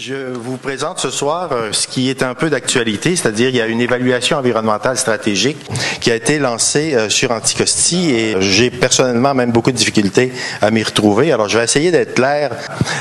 Je vous présente ce soir ce qui est un peu d'actualité, c'est-à-dire il y a une évaluation environnementale stratégique qui a été lancée sur Anticosti et j'ai personnellement même beaucoup de difficultés à m'y retrouver. Alors je vais essayer d'être clair.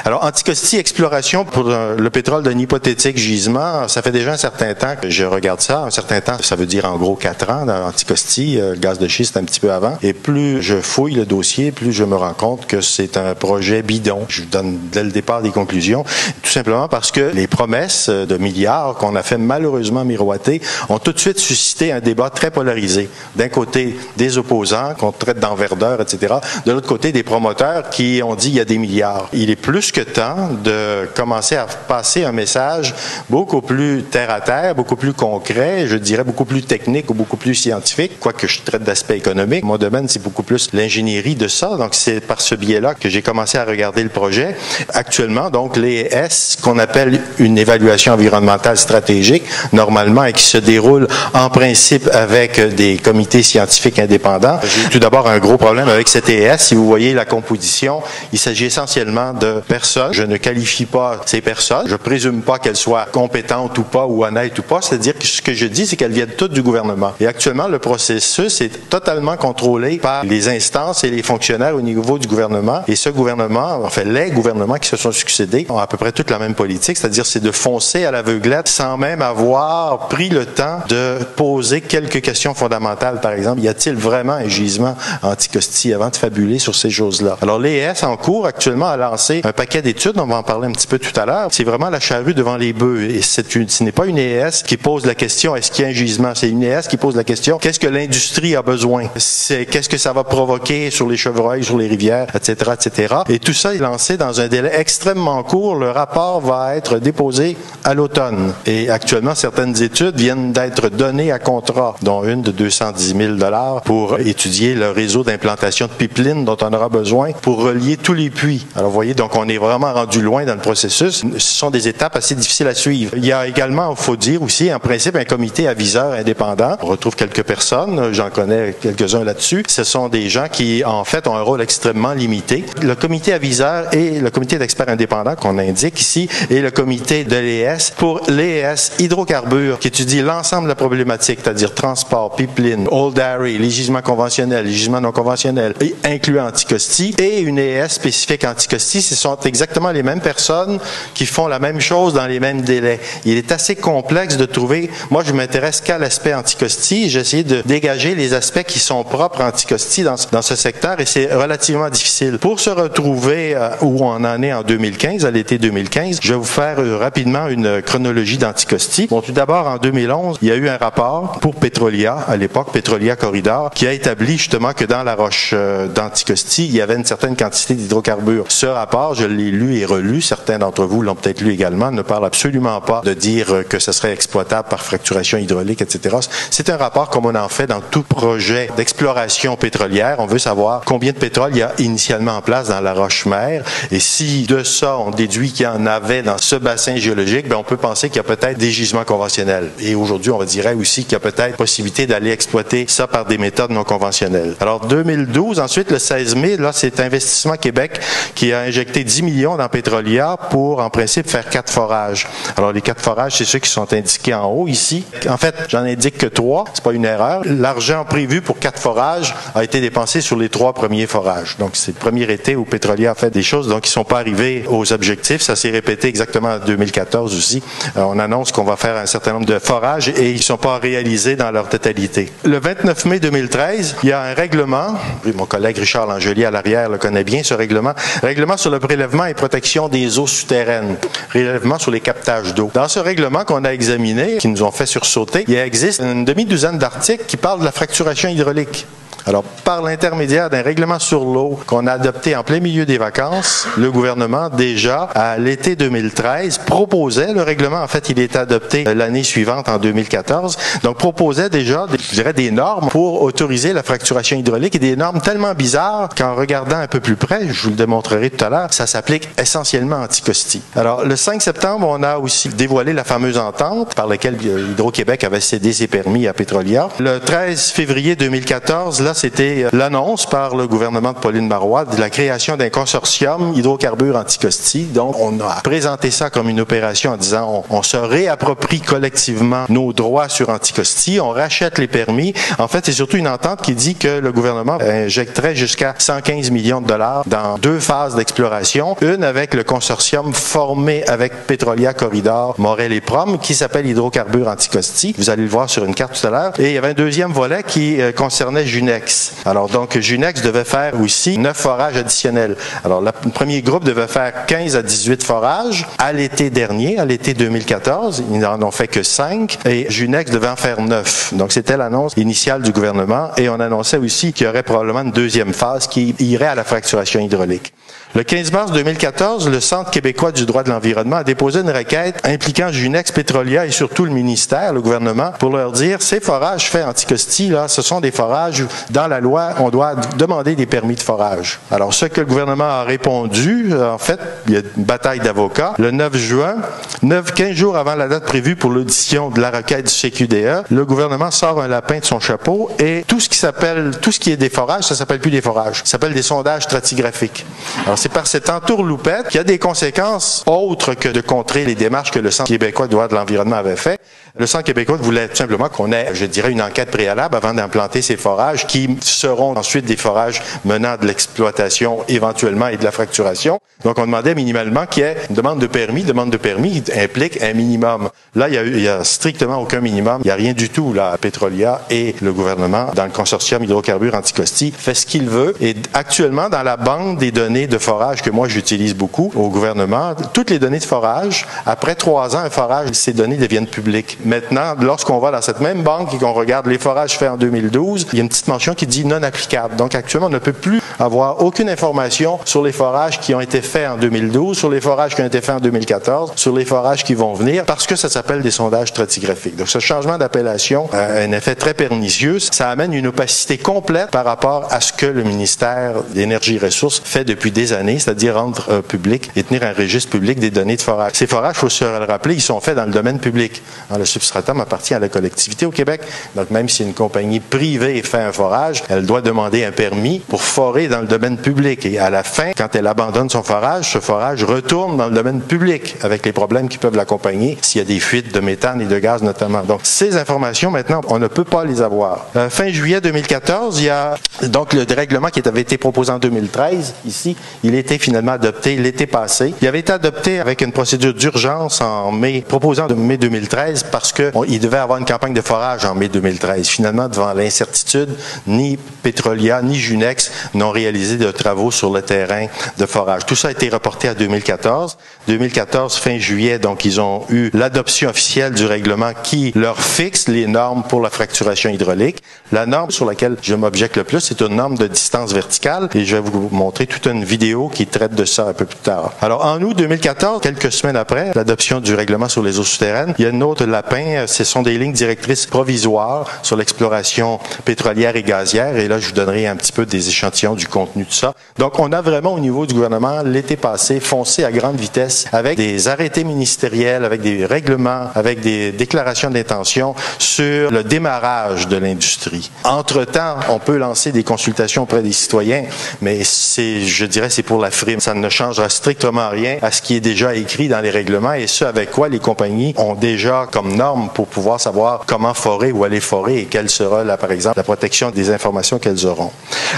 Alors Anticosti, exploration pour le pétrole d'un hypothétique gisement, ça fait déjà un certain temps que je regarde ça. Un certain temps, ça veut dire en gros 4 ans dans Anticosti, le gaz de schiste un petit peu avant. Et plus je fouille le dossier, plus je me rends compte que c'est un projet bidon. Je vous donne dès le départ des conclusions, tout simplement parce que les promesses de milliards qu'on a fait malheureusement miroiter ont tout de suite suscité un débat très polarisé. D'un côté, des opposants qu'on traite d'enverdeurs, etc. De l'autre côté, des promoteurs qui ont dit il y a des milliards. Il est plus que temps de commencer à passer un message beaucoup plus terre à terre, beaucoup plus concret, je dirais beaucoup plus technique ou beaucoup plus scientifique, quoique je traite d'aspect économique. Mon domaine, c'est beaucoup plus l'ingénierie de ça. Donc, c'est par ce biais-là que j'ai commencé à regarder le projet. Actuellement, donc, l'ES, qu'on appelle une évaluation environnementale stratégique, normalement, et qui se déroule en principe avec des comités scientifiques indépendants. J'ai tout d'abord un gros problème avec cette ES. Si vous voyez la composition, il s'agit essentiellement de personnes. Je ne qualifie pas ces personnes. Je présume pas qu'elles soient compétentes ou pas, ou honnêtes ou pas. C'est-à-dire que ce que je dis, c'est qu'elles viennent toutes du gouvernement. Et actuellement, le processus est totalement contrôlé par les instances et les fonctionnaires au niveau du gouvernement. Et ce gouvernement, enfin, les gouvernements qui se sont succédés ont à peu près toute la même politique, c'est-à-dire c'est de foncer à l'aveuglette sans même avoir pris le temps de poser quelques questions fondamentales. Par exemple, y a-t-il vraiment un gisement Anticosti avant de fabuler sur ces choses-là? Alors, l'ES en cours actuellement a lancé un paquet d'études, on va en parler un petit peu tout à l'heure. C'est vraiment la charrue devant les bœufs. Et ce n'est pas une ES qui pose la question est-ce qu'il y a un gisement? C'est une ES qui pose la question qu'est-ce que l'industrie a besoin? Qu'est-ce que ça va provoquer sur les chevreuils, sur les rivières, etc., etc. Et tout ça est lancé dans un délai extrêmement court. Le rapport va être déposé à l'automne. Et actuellement, certaines études viennent d'être données à contrat, dont une de 210 000 $ pour étudier le réseau d'implantation de pipelines dont on aura besoin pour relier tous les puits. Alors, vous voyez, donc on est vraiment rendu loin dans le processus. Ce sont des étapes assez difficiles à suivre. Il y a également, il faut dire aussi, en principe, un comité aviseur indépendant. On retrouve quelques personnes, j'en connais quelques-uns là-dessus. Ce sont des gens qui, en fait, ont un rôle extrêmement limité. Le comité aviseur et le comité d'experts indépendants qu'on indique ici et le comité de l'ES pour l'ES hydrocarbures qui étudie l'ensemble de la problématique, c'est-à-dire transport, pipeline, Old Harry, les gisements conventionnels, les gisements non conventionnels, incluant Anticosti, et une ES spécifique Anticosti. Ce sont exactement les mêmes personnes qui font la même chose dans les mêmes délais. Il est assez complexe de trouver, moi je m'intéresse qu'à l'aspect Anticosti, j'ai essayé de dégager les aspects qui sont propres à Anticosti dans ce secteur et c'est relativement difficile. Pour se retrouver où on en est en 2015, à l'été 2015, je vais vous faire rapidement une chronologie d'Anticosti. Bon, tout d'abord, en 2011, il y a eu un rapport pour Petrolia, à l'époque, Petrolia Corridor, qui a établi justement que dans la roche d'Anticosti, il y avait une certaine quantité d'hydrocarbures. Ce rapport, je l'ai lu et relu, certains d'entre vous l'ont peut-être lu également, ne parle absolument pas de dire que ce serait exploitable par fracturation hydraulique, etc. C'est un rapport comme on en fait dans tout projet d'exploration pétrolière. On veut savoir combien de pétrole il y a initialement en place dans la roche-mère et si de ça, on déduit qu'il y en avait dans ce bassin géologique, ben on peut penser qu'il y a peut-être des gisements conventionnels. Et aujourd'hui, on dirait aussi qu'il y a peut-être possibilité d'aller exploiter ça par des méthodes non conventionnelles. Alors, 2012, ensuite, le 16 mai, là, c'est Investissement Québec qui a injecté 10 millions dans Petrolia pour, en principe, faire 4 forages. Alors, les 4 forages, c'est ceux qui sont indiqués en haut, ici. En fait, j'en indique que 3. C'est pas une erreur. L'argent prévu pour 4 forages a été dépensé sur les 3 premiers forages. Donc, c'est le premier été où Petrolia a fait des choses, donc, qui sont pas arrivés aux objectifs. Ça s'est répété exactement en 2014 aussi. On annonce qu'on va faire un certain nombre de forages et ils ne sont pas réalisés dans leur totalité. Le 29 mai 2013, il y a un règlement, mon collègue Richard Langelier à l'arrière le connaît bien, ce règlement, règlement sur le prélèvement et protection des eaux souterraines, prélèvement sur les captages d'eau. Dans ce règlement qu'on a examiné, qui nous ont fait sursauter, il existe une demi-douzaine d'articles qui parlent de la fracturation hydraulique. Alors, par l'intermédiaire d'un règlement sur l'eau qu'on a adopté en plein milieu des vacances, le gouvernement, déjà, à l'été 2013, proposait, le règlement, en fait, il est adopté l'année suivante, en 2014, donc proposait déjà, je dirais, des normes pour autoriser la fracturation hydraulique et des normes tellement bizarres qu'en regardant un peu plus près, je vous le démontrerai tout à l'heure, ça s'applique essentiellement à Anticosti. Alors, le 5 septembre, on a aussi dévoilé la fameuse entente par laquelle Hydro-Québec avait cédé ses permis à Petrolia. Le 13 février 2014, là, c'était l'annonce par le gouvernement de Pauline Marois de la création d'un consortium hydrocarbures anticosti. Donc, on a présenté ça comme une opération en disant on se réapproprie collectivement nos droits sur anticosti, on rachète les permis. En fait, c'est surtout une entente qui dit que le gouvernement injecterait jusqu'à 115 millions de dollars dans 2 phases d'exploration. Une avec le consortium formé avec Petrolia Corridor, Morel et Prom, qui s'appelle Hydrocarbures Anticosti. Vous allez le voir sur une carte tout à l'heure. Et il y avait un deuxième volet qui concernait Junex. Alors donc, Junex devait faire aussi 9 forages additionnels. Alors, le premier groupe devait faire 15 à 18 forages à l'été dernier, à l'été 2014. Ils n'en ont fait que 5 et Junex devait en faire 9. Donc, c'était l'annonce initiale du gouvernement et on annonçait aussi qu'il y aurait probablement une deuxième phase qui irait à la fracturation hydraulique. Le 15 mars 2014, le Centre québécois du droit de l'environnement a déposé une requête impliquant Junex, Petrolia et surtout le ministère, le gouvernement, pour leur dire ces forages faits anticosti, là, ce sont des forages, dans la loi, on doit demander des permis de forage. Alors, ce que le gouvernement a répondu, en fait, il y a une bataille d'avocats. Le 9 juin, 15 jours avant la date prévue pour l'audition de la requête du CQDE, le gouvernement sort un lapin de son chapeau et tout ce qui est des forages, ça s'appelle plus des forages, ça s'appelle des sondages stratigraphiques. Alors, c'est par cette entourloupette qu'il y a des conséquences autres que de contrer les démarches que le Centre québécois du droit de l'environnement avait fait. Le Centre québécois voulait tout simplement qu'on ait, je dirais, une enquête préalable avant d'implanter ces forages qui seront ensuite des forages menant de l'exploitation éventuellement et de la fracturation. Donc, on demandait minimalement qu'il y ait une demande de permis. Demande de permis implique un minimum. Là, il y a strictement aucun minimum. Il n'y a rien du tout, là. Petrolia et le gouvernement, dans le consortium hydrocarbures anticosti, fait ce qu'il veut. Et actuellement, dans la banque des données de forage que moi, j'utilise beaucoup au gouvernement, toutes les données de forage, après 3 ans, un forage, ces données deviennent publiques. Maintenant, lorsqu'on va dans cette même banque et qu'on regarde les forages faits en 2012, il y a une petite mention qui dit non applicable. Donc, actuellement, on ne peut plus avoir aucune information sur les forages qui ont été faits en 2012, sur les forages qui ont été faits en 2014, sur les forages qui vont venir, parce que ça s'appelle des sondages stratigraphiques. Donc, ce changement d'appellation a un effet très pernicieux. Ça amène une opacité complète par rapport à ce que le ministère d'Énergie et Ressources fait depuis des années, c'est-à-dire rendre public et tenir un registre public des données de forage. Ces forages, il faut se le rappeler, ils sont faits dans le domaine public. Le substratum appartient à la collectivité au Québec. Donc, même si une compagnie privée fait un forage, elle doit demander un permis pour forer dans le domaine public. Et à la fin, quand elle abandonne son forage, ce forage retourne dans le domaine public avec les problèmes qui peuvent l'accompagner s'il y a des fuites de méthane et de gaz notamment. Donc, ces informations, maintenant, on ne peut pas les avoir. Fin juillet 2014, il y a donc le dérèglement qui avait été proposé en 2013. Ici, il a été finalement adopté l'été passé. Il avait été adopté avec une procédure d'urgence en mai, proposé en mai 2013 parce qu'il devait avoir une campagne de forage en mai 2013. Finalement, devant l'incertitude, ni Petrolia ni Junex n'ont réalisé de travaux sur le terrain de forage. Tout ça a été reporté à 2014. 2014, fin juillet, donc ils ont eu l'adoption officielle du règlement qui leur fixe les normes pour la fracturation hydraulique. La norme sur laquelle je m'objecte le plus, c'est une norme de distance verticale et je vais vous montrer toute une vidéo qui traite de ça un peu plus tard. Alors, en août 2014, quelques semaines après l'adoption du règlement sur les eaux souterraines, il y a une autre lapin, ce sont des lignes directrices provisoires sur l'exploration pétrolière et gazière et là, je vous donnerai un petit peu des échantillons du contenu de ça. Donc, on a vraiment au niveau du gouvernement, l'été passé, foncé à grande vitesse avec des arrêtés ministériels, avec des règlements, avec des déclarations d'intention sur le démarrage de l'industrie. Entre-temps, on peut lancer des consultations auprès des citoyens, mais je dirais, c'est pour la frime. Ça ne changera strictement rien à ce qui est déjà écrit dans les règlements et ce avec quoi les compagnies ont déjà comme norme pour pouvoir savoir comment forer ou aller forer et quelle sera, là, par exemple, la protection des informations qu'elles auront.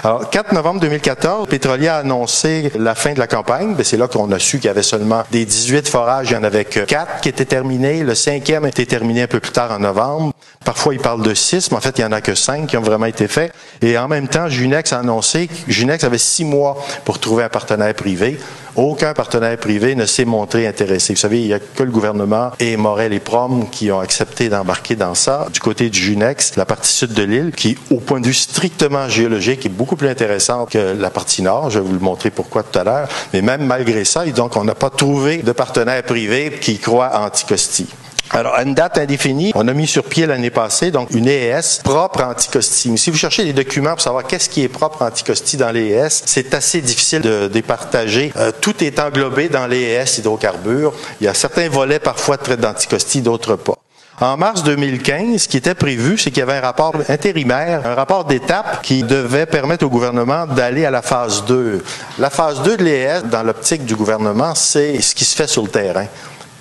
Alors, 4 novembre 2014, Petrolia a annoncé la fin de la campagne. C'est là qu'on a su qu'il y avait seulement des 18 forages. Il y en avait que 4 qui étaient terminés. Le 5e a été terminé un peu plus tard en novembre. Parfois, ils parlent de 6, mais en fait, il n'y en a que 5 qui ont vraiment été faits. Et en même temps, Junex a annoncé que Junex avait 6 mois pour trouver un partenaire privé. Aucun partenaire privé ne s'est montré intéressé. Vous savez, il n'y a que le gouvernement et Morel et Prom qui ont accepté d'embarquer dans ça. Du côté du Junex, la partie sud de l'île, qui, au point de vue strictement géologique, est beaucoup plus intéressante que la partie nord. Je vais vous le montrer pourquoi tout à l'heure. Mais même malgré ça, donc, on n'a pas trouvé de partenaire privé qui croit en Anticosti. Alors, à une date indéfinie, on a mis sur pied l'année passée, donc, une ES propre à Anticosti. Si vous cherchez des documents pour savoir qu'est-ce qui est propre à Anticosti dans les ES, c'est assez difficile de départager. Tout est englobé dans les ES hydrocarbures. Il y a certains volets parfois traitent d'Anticosti, d'autres pas. En mars 2015, ce qui était prévu, c'est qu'il y avait un rapport intérimaire, un rapport d'étape qui devait permettre au gouvernement d'aller à la phase 2. La phase 2 de l'ES, dans l'optique du gouvernement, c'est ce qui se fait sur le terrain.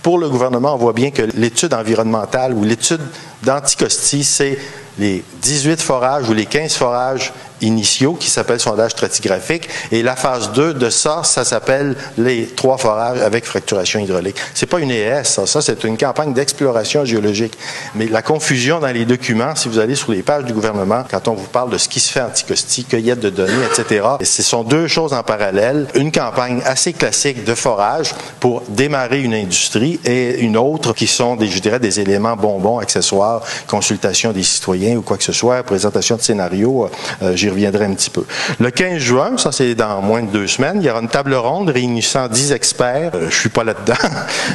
Pour le gouvernement, on voit bien que l'étude environnementale ou l'étude d'Anticosti, c'est les 18 forages ou les 15 forages initiaux qui s'appellent sondage stratigraphique. Et la phase 2 de ça s'appelle les 3 forages avec fracturation hydraulique. C'est pas une ES, ça c'est une campagne d'exploration géologique. Mais la confusion dans les documents, si vous allez sur les pages du gouvernement, quand on vous parle de ce qui se fait Anticosti, cueillette de données, etc., et ce sont deux choses en parallèle. Une campagne assez classique de forage pour démarrer une industrie et une autre qui sont, je dirais, des éléments bonbons, accessoires, consultation des citoyens ou quoi que ce soit, présentation de scénarios, j'y reviendrai un petit peu. Le 15 juin, ça c'est dans moins de 2 semaines, il y aura une table ronde réunissant 10 experts. Je suis pas là-dedans.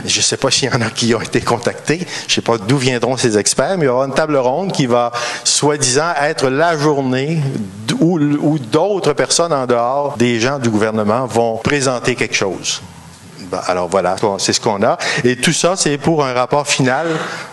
Je sais pas s'il y en a qui ont été contactés. Je sais pas d'où viendront ces experts, mais il y aura une table ronde qui va, soi-disant, être la journée où d'autres personnes en dehors des gens du gouvernement vont présenter quelque chose. Alors voilà, c'est ce qu'on a. Et tout ça, c'est pour un rapport final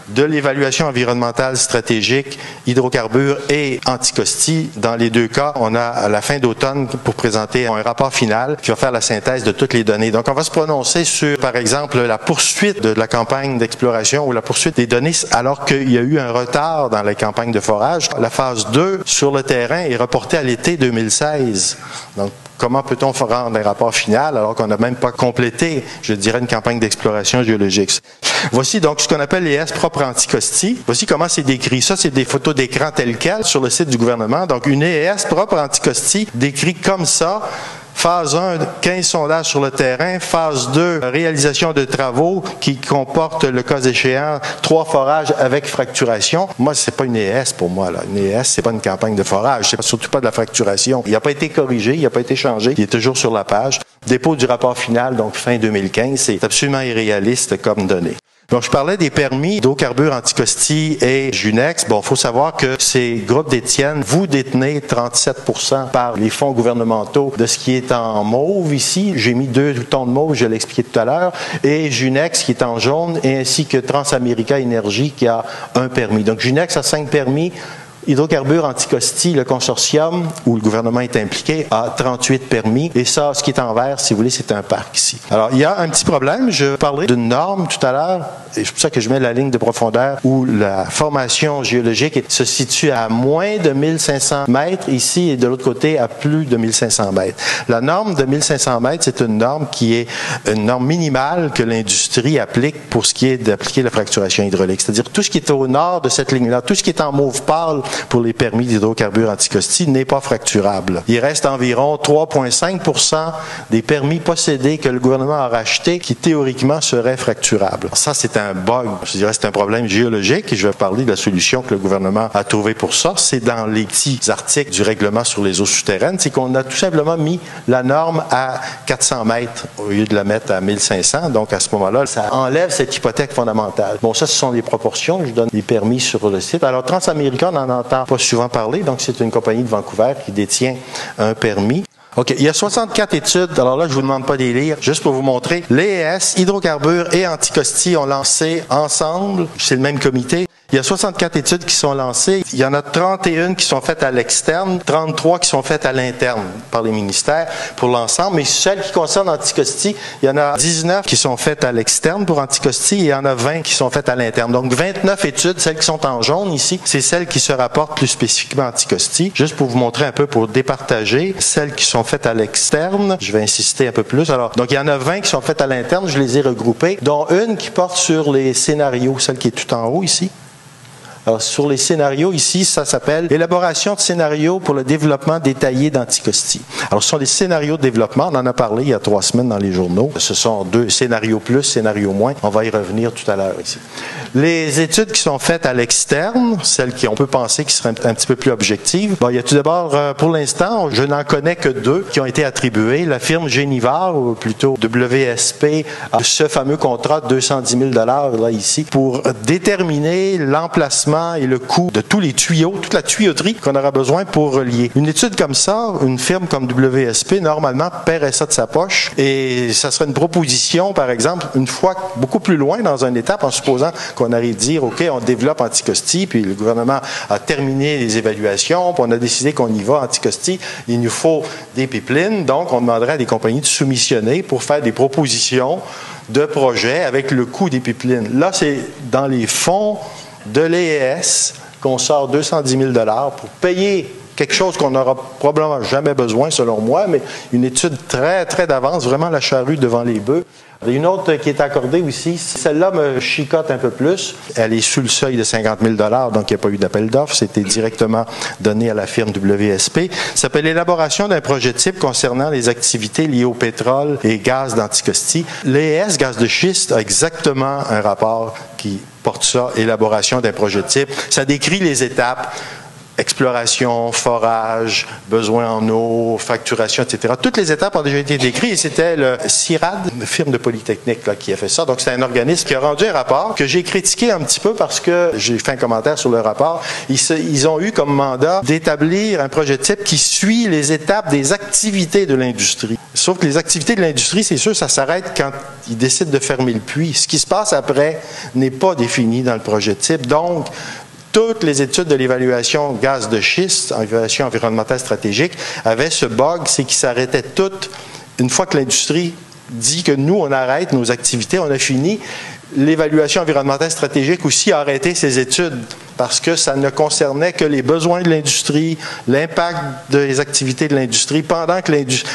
de l'évaluation environnementale stratégique, hydrocarbures et Anticosti. Dans les deux cas, on a à la fin d'automne pour présenter un rapport final qui va faire la synthèse de toutes les données. Donc, on va se prononcer sur, par exemple, la poursuite de la campagne d'exploration ou la poursuite des données alors qu'il y a eu un retard dans la campagne de forage. La phase 2 sur le terrain est reportée à l'été 2016. Donc, comment peut-on rendre un rapport final alors qu'on n'a même pas complété, je dirais, une campagne d'exploration géologique? Voici donc ce qu'on appelle les ES propres Anticosti. Voici comment c'est décrit. Ça, c'est des photos d'écran telles quelles sur le site du gouvernement. Donc, une ES propre Anticosti décrit comme ça. Phase 1, 15 sondages sur le terrain. Phase 2, réalisation de travaux qui comportent, le cas échéant, 3 forages avec fracturation. Moi, c'est pas une ES pour moi, là. Une ES, c'est pas une campagne de forage. C'est surtout pas de la fracturation. Il n'a pas été corrigé, il n'a pas été changé. Il est toujours sur la page. Dépôt du rapport final, donc fin 2015. C'est absolument irréaliste comme données. Donc, je parlais des permis d'hydrocarbures Anticosti et Junex. Bon, il faut savoir que ces groupes détiennent, vous détenez 37% par les fonds gouvernementaux de ce qui est en mauve ici. J'ai mis 2 tons de mauve, je l'ai expliqué tout à l'heure, et Junex qui est en jaune, et ainsi que Transamerica Énergie qui a un permis. Donc, Junex a 5 permis. Hydrocarbures Anticosti, le consortium où le gouvernement est impliqué, a 38 permis. Et ça, ce qui est en vert, si vous voulez, c'est un parc ici. Alors, il y a un petit problème. Je parlerai d'une norme tout à l'heure. Et c'est pour ça que je mets la ligne de profondeur où la formation géologique se situe à moins de 1500 mètres ici et de l'autre côté à plus de 1500 mètres. La norme de 1500 mètres, c'est une norme qui est une norme minimale que l'industrie applique pour ce qui est d'appliquer la fracturation hydraulique. C'est-à-dire tout ce qui est au nord de cette ligne-là, tout ce qui est en mauve pâle pour les permis d'hydrocarbures Anticosti n'est pas fracturable. Il reste environ 3,5% des permis possédés que le gouvernement a rachetés qui théoriquement seraient fracturables. Ça, c'est un bug. Je dirais c'est un problème géologique et je vais parler de la solution que le gouvernement a trouvée pour ça. C'est dans les petits articles du règlement sur les eaux souterraines. C'est qu'on a tout simplement mis la norme à 400 mètres au lieu de la mettre à 1500. Donc, à ce moment-là, ça enlève cette hypothèque fondamentale. Bon, ça, ce sont les proportions. Je donne des permis sur le site. Alors, Transamerica, on en entend pas souvent parler. Donc, c'est une compagnie de Vancouver qui détient un permis. OK. Il y a 64 études. Alors là, je vous demande pas de les lire. Juste pour vous montrer. L'ES, Hydrocarbures et Anticosti ont lancé ensemble. C'est le même comité. Il y a 64 études qui sont lancées. Il y en a 31 qui sont faites à l'externe, 33 qui sont faites à l'interne par les ministères pour l'ensemble. Mais celles qui concernent Anticosti, il y en a 19 qui sont faites à l'externe pour Anticosti et il y en a 20 qui sont faites à l'interne. Donc 29 études, celles qui sont en jaune ici, c'est celles qui se rapportent plus spécifiquement à Anticosti. Juste pour vous montrer un peu, pour départager, celles qui sont faites à l'externe, je vais insister un peu plus. Alors, donc il y en a 20 qui sont faites à l'interne, je les ai regroupées, dont une qui porte sur les scénarios, celle qui est tout en haut ici. Alors, sur les scénarios, ici, ça s'appelle « Élaboration de scénarios pour le développement détaillé d'Anticosti ». Alors, ce sont des scénarios de développement. On en a parlé il y a 3 semaines dans les journaux. Ce sont 2 scénarios plus, scénarios moins. On va y revenir tout à l'heure ici. Les études qui sont faites à l'externe, celles qui on peut penser qui seraient un petit peu plus objectives. Bon, il y a tout d'abord, pour l'instant, je n'en connais que 2 qui ont été attribuées. La firme Génivar, ou plutôt WSP, a ce fameux contrat de 210 000 $ là, ici, pour déterminer l'emplacement l'emplacement et le coût de tous les tuyaux, toute la tuyauterie qu'on aura besoin pour relier. Une étude comme ça, une firme comme WSP, normalement, paierait ça de sa poche et ça serait une proposition, par exemple, une fois beaucoup plus loin dans une étape, en supposant qu'on arrive à dire, OK, on développe Anticosti, puis le gouvernement a terminé les évaluations, puis on a décidé qu'on y va, Anticosti, il nous faut des pipelines, donc on demanderait à des compagnies de soumissionner pour faire des propositions de projets avec le coût des pipelines. Là, c'est dans les fonds de l'EES qu'on sort 210 000 $ pour payer quelque chose qu'on n'aura probablement jamais besoin, selon moi, mais une étude très, très d'avance, vraiment la charrue devant les bœufs. Une autre qui est accordée aussi, celle-là me chicote un peu plus. Elle est sous le seuil de 50 000 $, donc il n'y a pas eu d'appel d'offres. C'était directement donné à la firme WSP. Ça s'appelle l'élaboration d'un projet type concernant les activités liées au pétrole et gaz d'Anticosti. L'ES, gaz de schiste, a exactement un rapport qui porte ça, élaboration d'un projet type. Ça décrit les étapes. Exploration, forage, besoin en eau, facturation, etc. Toutes les étapes ont déjà été décrites et c'était le CIRAD, une firme de Polytechnique, là, qui a fait ça. Donc, c'est un organisme qui a rendu un rapport que j'ai critiqué un petit peu parce que j'ai fait un commentaire sur le rapport. Ils ont eu comme mandat d'établir un projet type qui suit les étapes des activités de l'industrie. Sauf que les activités de l'industrie, c'est sûr, ça s'arrête quand ils décident de fermer le puits. Ce qui se passe après n'est pas défini dans le projet type. Donc, toutes les études de l'évaluation gaz de schiste, évaluation environnementale stratégique, avaient ce bug, c'est qu'ils s'arrêtaient toutes une fois que l'industrie dit que nous, on arrête nos activités, on a fini. L'évaluation environnementale stratégique aussi a arrêté ses études parce que ça ne concernait que les besoins de l'industrie, l'impact des activités de l'industrie pendant que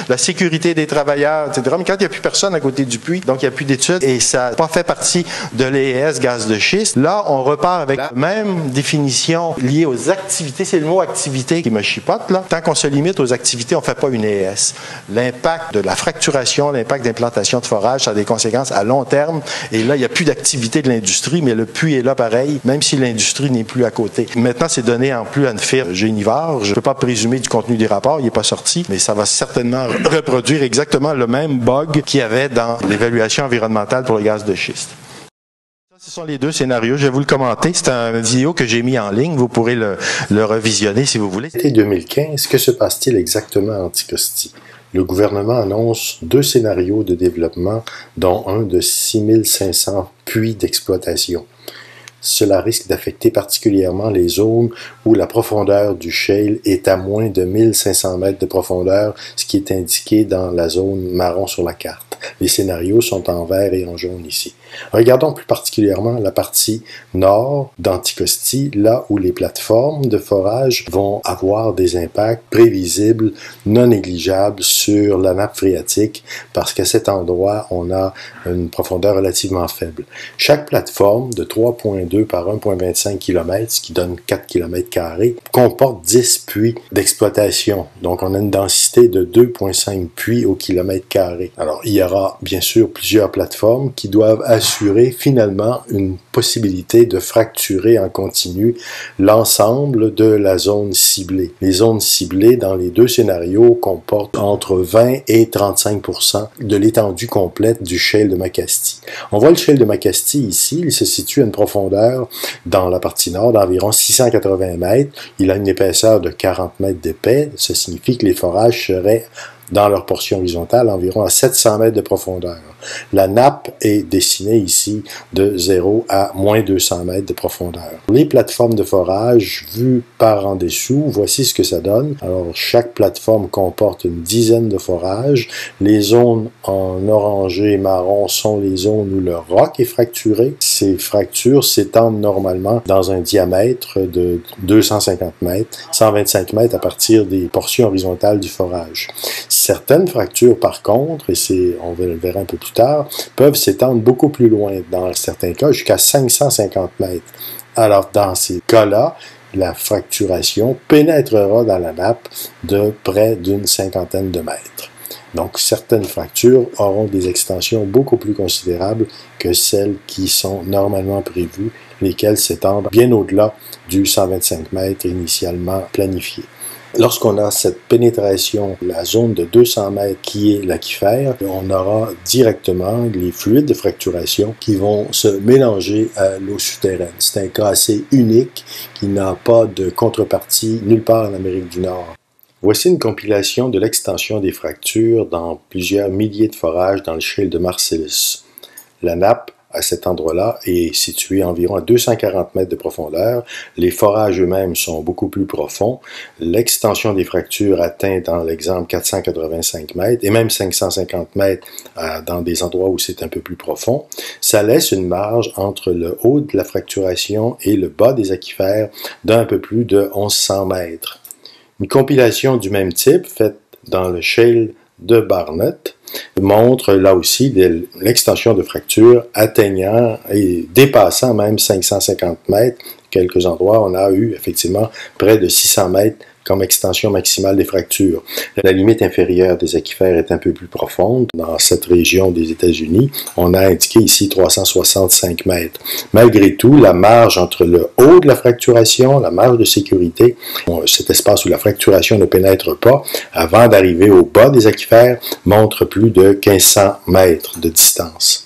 la sécurité des travailleurs, etc. Mais quand il n'y a plus personne à côté du puits, donc il n'y a plus d'études et ça n'a pas fait partie de l'EES gaz de schiste. Là, on repart avec la même définition liée aux activités. C'est le mot activité qui me chipote, là. Tant qu'on se limite aux activités, on ne fait pas une EES. L'impact de la fracturation, l'impact d'implantation de forage, ça a des conséquences à long terme. Et là, il n'y a plus d'activité de l'industrie, mais le puits est là pareil, même si l'industrie n'est plus à côté. Maintenant, c'est donné en plus à une firme Génivore. Je ne peux pas présumer du contenu des rapports, il n'est pas sorti, mais ça va certainement reproduire exactement le même bug qu'il y avait dans l'évaluation environnementale pour le gaz de schiste. Ce sont les deux scénarios. Je vais vous le commenter. C'est une vidéo que j'ai mis en ligne. Vous pourrez le revisionner si vous voulez. L'été 2015, que se passe-t-il exactement à Anticosti? Le gouvernement annonce 2 scénarios de développement, dont un de 6500 puits d'exploitation. Cela risque d'affecter particulièrement les zones où la profondeur du shale est à moins de 1500 mètres de profondeur, ce qui est indiqué dans la zone marron sur la carte. Les scénarios sont en vert et en jaune ici. Regardons plus particulièrement la partie nord d'Anticosti, là où les plateformes de forage vont avoir des impacts prévisibles, non négligeables sur la nappe phréatique, parce qu'à cet endroit, on a une profondeur relativement faible. Chaque plateforme de 3,2 par 1,25 km, ce qui donne 4 km², comporte 10 puits d'exploitation. Donc, on a une densité de 2,5 puits au km². Alors, il y aura bien sûr plusieurs plateformes qui doivent assurer finalement une possibilité de fracturer en continu l'ensemble de la zone ciblée. Les zones ciblées dans les deux scénarios comportent entre 20 et 35% de l'étendue complète du shale de Macasti. On voit le shale de Macasti ici, il se situe à une profondeur dans la partie nord d'environ 680 mètres. Il a une épaisseur de 40 mètres d'épais. Ça signifie que les forages seraient dans leur portion horizontale environ à 700 mètres de profondeur. La nappe est dessinée ici de 0 à moins 200 mètres de profondeur. Les plateformes de forage vues par en dessous, voici ce que ça donne. Alors, chaque plateforme comporte une dizaine de forages. Les zones en orangé et marron sont les zones où le roc est fracturé. Ces fractures s'étendent normalement dans un diamètre de 250 mètres, 125 mètres à partir des portions horizontales du forage. Certaines fractures, par contre, et on le verra un peu plus tard, peuvent s'étendre beaucoup plus loin, dans certains cas jusqu'à 550 mètres. Alors, dans ces cas-là, la fracturation pénétrera dans la nappe de près d'une cinquantaine de mètres. Donc, certaines fractures auront des extensions beaucoup plus considérables que celles qui sont normalement prévues, lesquelles s'étendent bien au-delà du 125 mètres initialement planifié. Lorsqu'on a cette pénétration, la zone de 200 mètres qui est l'aquifère, on aura directement les fluides de fracturation qui vont se mélanger à l'eau souterraine. C'est un cas assez unique qui n'a pas de contrepartie nulle part en Amérique du Nord. Voici une compilation de l'extension des fractures dans plusieurs milliers de forages dans le shale de Marcellus. La nappe à cet endroit-là est situé environ à 240 mètres de profondeur. Les forages eux-mêmes sont beaucoup plus profonds. L'extension des fractures atteint dans l'exemple 485 mètres et même 550 mètres dans des endroits où c'est un peu plus profond. Ça laisse une marge entre le haut de la fracturation et le bas des aquifères d'un peu plus de 1100 mètres. Une compilation du même type faite dans le shale de Barnett montre là aussi l'extension de fractures atteignant et dépassant même 550 mètres. Quelques endroits, on a eu effectivement près de 600 mètres comme extension maximale des fractures. La limite inférieure des aquifères est un peu plus profonde. Dans cette région des États-Unis, on a indiqué ici 365 mètres. Malgré tout, la marge entre le haut de la fracturation, la marge de sécurité, cet espace où la fracturation ne pénètre pas, avant d'arriver au bas des aquifères, montre plus de 1500 mètres de distance.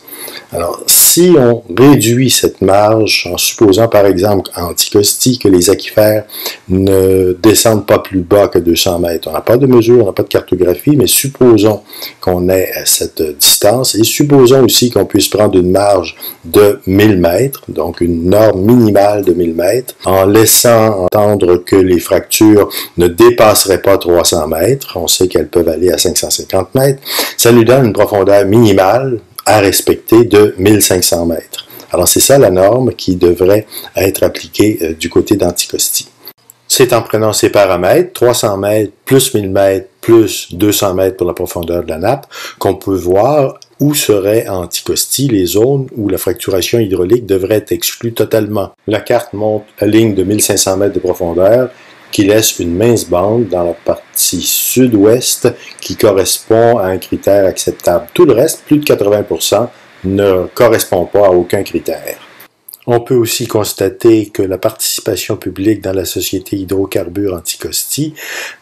Alors, si on réduit cette marge en supposant par exemple à Anticosti que les aquifères ne descendent pas plus bas que 200 mètres, on n'a pas de mesure, on n'a pas de cartographie, mais supposons qu'on ait cette distance et supposons aussi qu'on puisse prendre une marge de 1000 mètres, donc une norme minimale de 1000 mètres, en laissant entendre que les fractures ne dépasseraient pas 300 mètres, on sait qu'elles peuvent aller à 550 mètres, ça nous donne une profondeur minimale à respecter de 1500 mètres. Alors c'est ça la norme qui devrait être appliquée du côté d'Anticosti. C'est en prenant ces paramètres, 300 mètres plus 1000 mètres plus 200 mètres pour la profondeur de la nappe, qu'on peut voir où seraient à Anticosti les zones où la fracturation hydraulique devrait être exclue totalement. La carte montre la ligne de 1500 mètres de profondeur qui laisse une mince bande dans la partie sud-ouest qui correspond à un critère acceptable. Tout le reste, plus de 80%, ne correspond pas à aucun critère. On peut aussi constater que la participation publique dans la Société Hydrocarbures Anticosti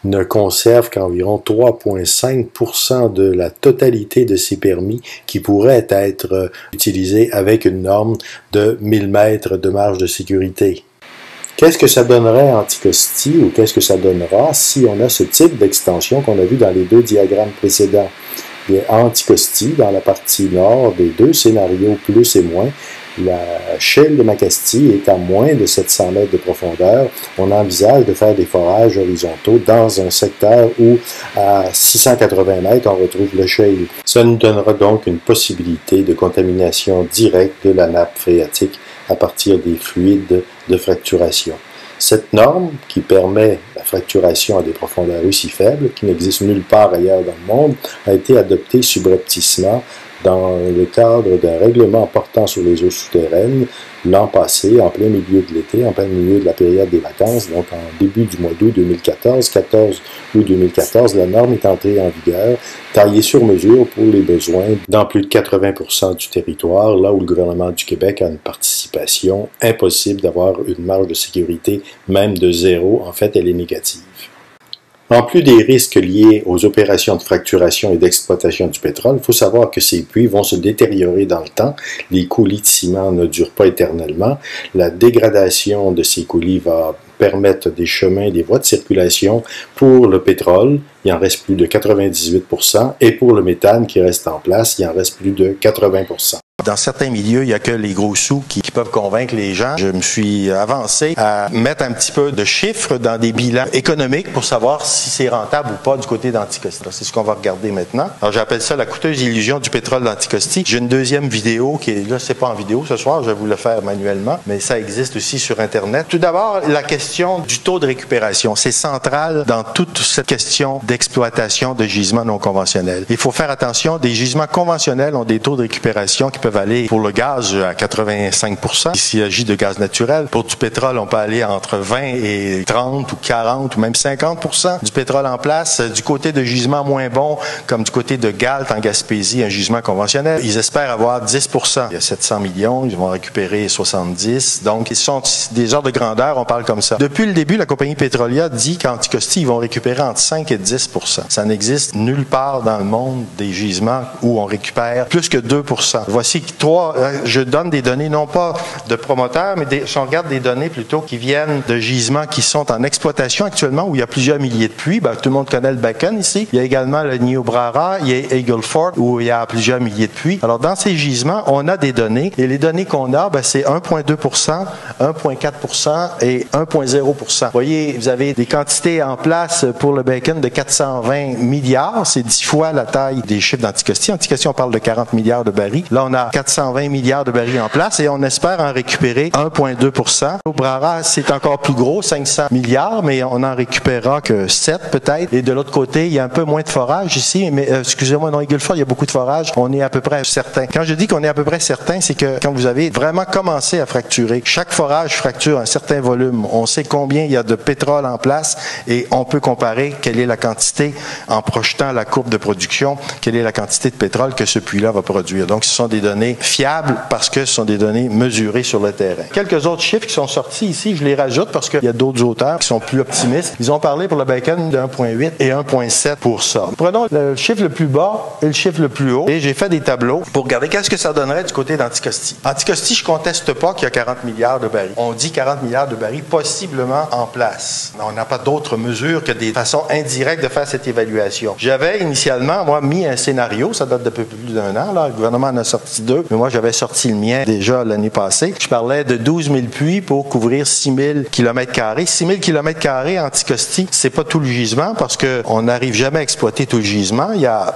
ne conserve qu'environ 3,5% de la totalité de ces permis qui pourraient être utilisés avec une norme de 1000 mètres de marge de sécurité. Qu'est-ce que ça donnerait à Anticosti ou qu'est-ce que ça donnera si on a ce type d'extension qu'on a vu dans les deux diagrammes précédents? Bien, à Anticosti, dans la partie nord des deux scénarios plus et moins, la shale de Macasti est à moins de 700 mètres de profondeur. On envisage de faire des forages horizontaux dans un secteur où, à 680 mètres, on retrouve le shale. Ça nous donnera donc une possibilité de contamination directe de la nappe phréatique à partir des fluides de fracturation. Cette norme, qui permet la fracturation à des profondeurs aussi faibles, qui n'existe nulle part ailleurs dans le monde, a été adoptée subrepticement dans le cadre d'un règlement portant sur les eaux souterraines l'an passé, en plein milieu de l'été, en plein milieu de la période des vacances, donc en début du mois d'août 2014, 14 août 2014, la norme est entrée en vigueur, taillée sur mesure pour les besoins dans plus de 80% du territoire, là où le gouvernement du Québec a une participation impossible d'avoir une marge de sécurité, même de zéro, en fait elle est négative. En plus des risques liés aux opérations de fracturation et d'exploitation du pétrole, il faut savoir que ces puits vont se détériorer dans le temps. Les coulis de ciment ne durent pas éternellement. La dégradation de ces coulis va permettre des chemins, des voies de circulation pour le pétrole. Il en reste plus de 98%. Et pour le méthane qui reste en place, il en reste plus de 80%. Dans certains milieux, il n'y a que les gros sous qui peuvent convaincre les gens. Je me suis avancé à mettre un petit peu de chiffres dans des bilans économiques pour savoir si c'est rentable ou pas du côté d'Anticosti. C'est ce qu'on va regarder maintenant. Alors, j'appelle ça la coûteuse illusion du pétrole d'Anticosti. J'ai une deuxième vidéo qui est là, c'est pas en vidéo ce soir, je vais vous le faire manuellement, mais ça existe aussi sur Internet. Tout d'abord, la question du taux de récupération. C'est central dans toute cette question d'exploitation de gisements non conventionnels. Il faut faire attention, des gisements conventionnels ont des taux de récupération qui peuvent aller pour le gaz à 85%. Il s'agit de gaz naturel. Pour du pétrole, on peut aller entre 20 et 30 ou 40 ou même 50% du pétrole en place. Du côté de gisements moins bons, comme du côté de Galt en Gaspésie, un gisement conventionnel, ils espèrent avoir 10%. Il y a 700 millions, ils vont récupérer 70. Donc, ils sont des ordres de grandeur, on parle comme ça. Depuis le début, la compagnie Petrolia dit qu'Anticosti, ils vont récupérer entre 5 et 10%. Ça n'existe nulle part dans le monde des gisements où on récupère plus que 2%. Voici trois, je donne des données non pas de promoteurs, mais si on regarde des données plutôt qui viennent de gisements qui sont en exploitation actuellement, où il y a plusieurs milliers de puits. Ben, tout le monde connaît le Bakken ici. Il y a également le Niobrara, il y a Eagle Ford, où il y a plusieurs milliers de puits. Alors, dans ces gisements, on a des données, et les données qu'on a, ben, c'est 1,2%, 1,4% et 1,0%. Vous voyez, vous avez des quantités en place pour le Bakken de 420 milliards. C'est 10 fois la taille des chiffres d'Anticosti. Anticosti, on parle de 40 milliards de barils. Là, on a 420 milliards de barils en place et on espère en récupérer 1,2%. Au Brara, c'est encore plus gros, 500 milliards, mais on n'en récupérera que 7 peut-être. Et de l'autre côté, il y a un peu moins de forage ici, mais excusez-moi, dans Eagle Ford, il y a beaucoup de forage. On est à peu près certain. Quand je dis qu'on est à peu près certain, c'est que quand vous avez vraiment commencé à fracturer, chaque forage fracture un certain volume. On sait combien il y a de pétrole en place et on peut comparer quelle est la quantité en projetant la courbe de production, quelle est la quantité de pétrole que ce puits-là va produire. Donc, ce sont des données fiables parce que ce sont des données mesurées sur le terrain. Quelques autres chiffres qui sont sortis ici, je les rajoute parce qu'il y a d'autres auteurs qui sont plus optimistes. Ils ont parlé pour le Bakken de 1,8 et 1,7 pour ça. Prenons le chiffre le plus bas et le chiffre le plus haut et j'ai fait des tableaux pour regarder qu'est-ce que ça donnerait du côté d'Anticosti. Anticosti, je conteste pas qu'il y a 40 milliards de barils. On dit 40 milliards de barils possiblement en place. On n'a pas d'autres mesures que des façons indirectes de faire cette évaluation. J'avais initialement, moi, mis un scénario, ça date d'un peu plus d'un an, là. Le gouvernement en a sorti 2, mais moi, j'avais sorti le mien déjà l'année passée. Je parlais de 12 000 puits pour couvrir 6 000 km². 6 000 km² Anticosti, c'est pas tout le gisement parce qu'on n'arrive jamais à exploiter tout le gisement.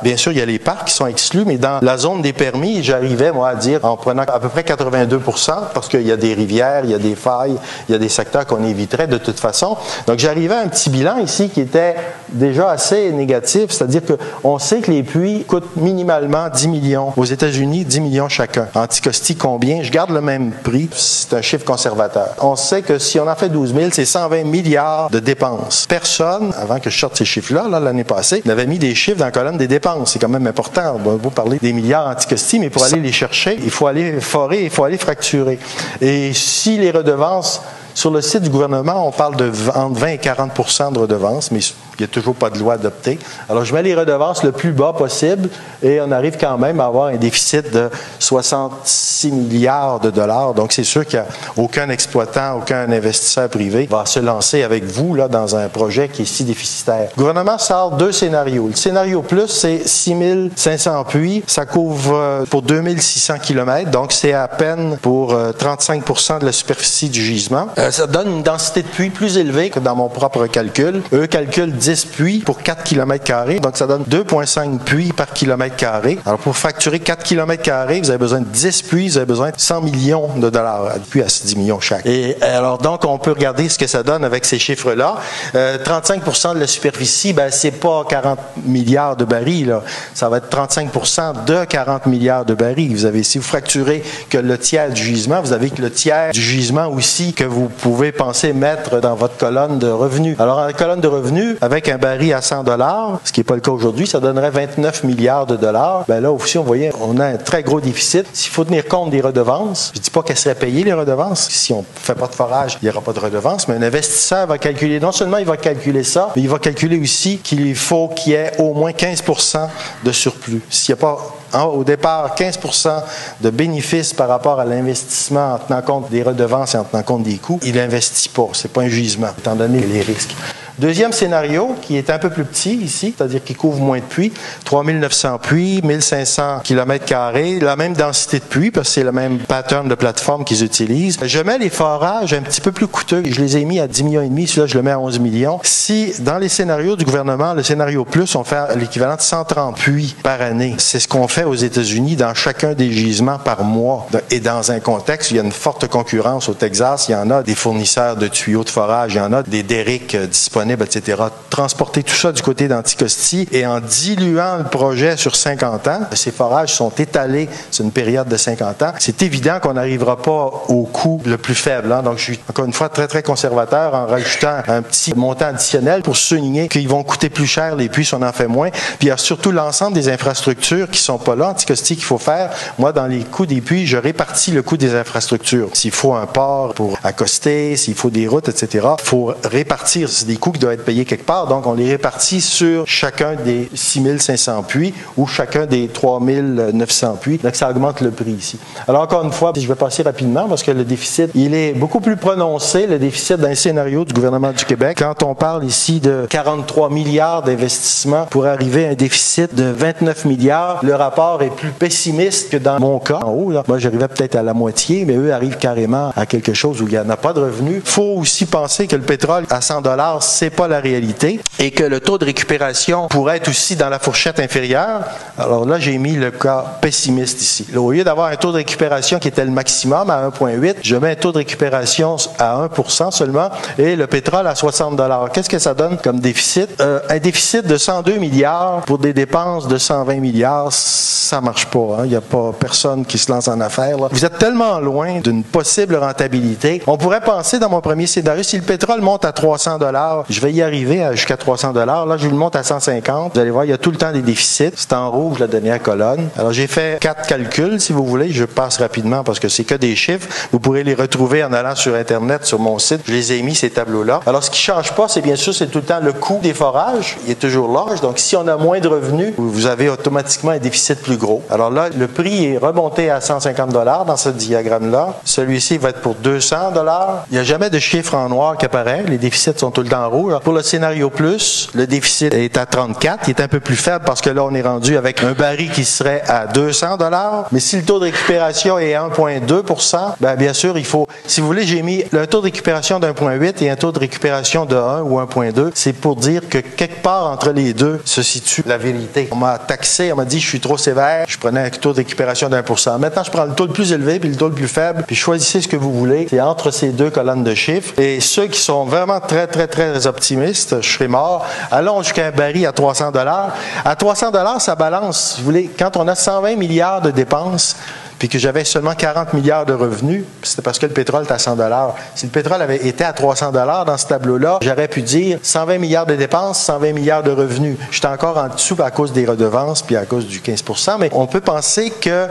Bien sûr, il y a les parcs qui sont exclus, mais dans la zone des permis, j'arrivais, moi, à dire, en prenant à peu près 82%, parce qu'il y a des rivières, il y a des failles, il y a des secteurs qu'on éviterait de toute façon. Donc, j'arrivais à un petit bilan ici qui était déjà assez négatif, c'est-à-dire qu'on sait que les puits coûtent minimalement 10 millions. Aux États-Unis, 10 millions chacun. Anticosti, combien? Je garde le même prix, c'est un chiffre conservateur. On sait que si on en fait 12 000, c'est 120 milliards de dépenses. Personne, avant que je sorte ces chiffres-là, l'année passée, n'avait mis des chiffres dans la colonne des dépenses. C'est quand même important. On va vous parler des milliards Anticosti, mais pour aller les chercher, il faut aller forer, il faut aller fracturer. Et si les redevances sur le site du gouvernement, on parle de entre 20 et 40% de redevances, mais il n'y a toujours pas de loi adoptée. Alors, je mets les redevances le plus bas possible et on arrive quand même à avoir un déficit de 66 milliards de dollars. Donc, c'est sûr qu'il n'y a aucun exploitant, aucun investisseur privé va se lancer avec vous là, dans un projet qui est si déficitaire. Le gouvernement sort 2 scénarios. Le scénario plus, c'est 6 500 puits. Ça couvre pour 2 600 km, donc c'est à peine pour 35% de la superficie du gisement. Ça donne une densité de puits plus élevée que dans mon propre calcul. Eux calculent 10 puits pour 4 km², donc ça donne 2,5 puits par km². Alors pour facturer 4 km², vous avez besoin de 10 puits, vous avez besoin de 100 millions de dollars, puis à 10 millions chaque. Et alors donc on peut regarder ce que ça donne avec ces chiffres-là. 35% de la superficie, ben c'est pas 40 milliards de barils, là. Ça va être 35% de 40 milliards de barils. Vous avez, si vous fracturez que le tiers du gisement, vous avez que le tiers du gisement aussi que vous pouvez penser mettre dans votre colonne de revenus. Alors en colonne de revenus, avec un baril à 100 $, ce qui n'est pas le cas aujourd'hui, ça donnerait 29 milliards de dollars. Ben là aussi, on voyait, on a un très gros déficit. S'il faut tenir compte des redevances, je ne dis pas qu'elles seraient payées, les redevances. Si on ne fait pas de forage, il n'y aura pas de redevances, mais un investisseur va calculer, non seulement il va calculer ça, mais il va calculer aussi qu'il faut qu'il y ait au moins 15% de surplus. S'il n'y a pas au départ 15% de bénéfices par rapport à l'investissement en tenant compte des redevances et en tenant compte des coûts, il n'investit pas. Ce n'est pas un gisement, étant donné les risques. Deuxième scénario, qui est un peu plus petit ici, c'est-à-dire qui couvre moins de puits, 3900 puits, 1500 km², la même densité de puits, parce que c'est le même pattern de plateforme qu'ils utilisent. Je mets les forages un petit peu plus coûteux. Je les ai mis à 10,5 millions, celui-là je le mets à 11 millions. Si, dans les scénarios du gouvernement, le scénario plus, on fait l'équivalent de 130 puits par année. C'est ce qu'on fait aux États-Unis dans chacun des gisements par mois. Et dans un contexte où il y a une forte concurrence au Texas, il y en a des fournisseurs de tuyaux de forage, il y en a des derricks disponibles disponibles, etc. Transporter tout ça du côté d'Anticosti et en diluant le projet sur 50 ans, ces forages sont étalés sur une période de 50 ans, c'est évident qu'on n'arrivera pas au coût le plus faible. Hein. Donc, je suis encore une fois très, très conservateur en rajoutant un petit montant additionnel pour souligner qu'ils vont coûter plus cher les puits si on en fait moins. Puis, il y a surtout l'ensemble des infrastructures qui sont pas là, Anticosti, qu'il faut faire. Moi, dans les coûts des puits, je répartis le coût des infrastructures. S'il faut un port pour accoster, s'il faut des routes, etc., il faut répartir. C'est des coûts qui doivent être payés quelque part. Donc, on les répartit sur chacun des 6500 puits ou chacun des 3900 puits. Donc, ça augmente le prix ici. Alors, encore une fois, je vais passer rapidement parce que le déficit, il est beaucoup plus prononcé, le déficit d'un scénario du gouvernement du Québec. Quand on parle ici de 43 milliards d'investissements pour arriver à un déficit de 29 milliards, le rapport est plus pessimiste que dans mon cas. En haut, là, moi, j'arrivais peut-être à la moitié, mais eux arrivent carrément à quelque chose où il n'y en a pas de revenus. Il faut aussi penser que le pétrole à 100 $, c'est pas la réalité et que le taux de récupération pourrait être aussi dans la fourchette inférieure. Alors là, j'ai mis le cas pessimiste ici. Là, au lieu d'avoir un taux de récupération qui était le maximum à 1,8, je mets un taux de récupération à 1% seulement et le pétrole à 60 $. Qu'est-ce que ça donne comme déficit? Un déficit de 102 milliards pour des dépenses de 120 milliards, ça marche pas. Hein? Il n'y a pas personne qui se lance en affaires. Là. Vous êtes tellement loin d'une possible rentabilité. On pourrait penser dans mon premier scénario, si le pétrole monte à 300 $, je vais y arriver jusqu'à 300 $. Là, je vous le monte à 150. Vous allez voir, il y a tout le temps des déficits. C'est en rouge la dernière colonne. Alors, j'ai fait 4 calculs, si vous voulez. Je passe rapidement parce que c'est que des chiffres. Vous pourrez les retrouver en allant sur Internet, sur mon site. Je les ai mis, ces tableaux-là. Alors, ce qui ne change pas, c'est bien sûr, c'est tout le temps le coût des forages. Il est toujours large. Donc, si on a moins de revenus, vous avez automatiquement un déficit plus gros. Alors là, le prix est remonté à 150 $ dans ce diagramme-là. Celui-ci va être pour 200 $. Il n'y a jamais de chiffre en noir qui apparaît. Les déficits sont tout le temps en rouge. Pour le scénario plus, le déficit est à 34. Il est un peu plus faible parce que là, on est rendu avec un baril qui serait à 200 $. Mais si le taux de récupération est 1,2%, bien sûr, il faut... Si vous voulez, j'ai mis le taux de récupération d'1,8 et un taux de récupération de 1 ou 1,2. C'est pour dire que quelque part entre les deux se situe la vérité. On m'a taxé, on m'a dit je suis trop sévère, je prenais un taux de récupération d'1%. Maintenant, je prends le taux le plus élevé puis le taux le plus faible, puis choisissez ce que vous voulez. C'est entre ces deux colonnes de chiffres. Et ceux qui sont vraiment très, très, très optimistes, je serai mort, allons jusqu'à un baril à 300 $. À 300 $, ça balance. Si vous voulez, quand on a 120 milliards de dépenses, puis que j'avais seulement 40 milliards de revenus, c'était parce que le pétrole est à 100 $. Si le pétrole avait été à 300 $ dans ce tableau-là, j'aurais pu dire 120 milliards de dépenses, 120 milliards de revenus. J'étais encore en dessous à cause des redevances puis à cause du 15%, mais on peut penser que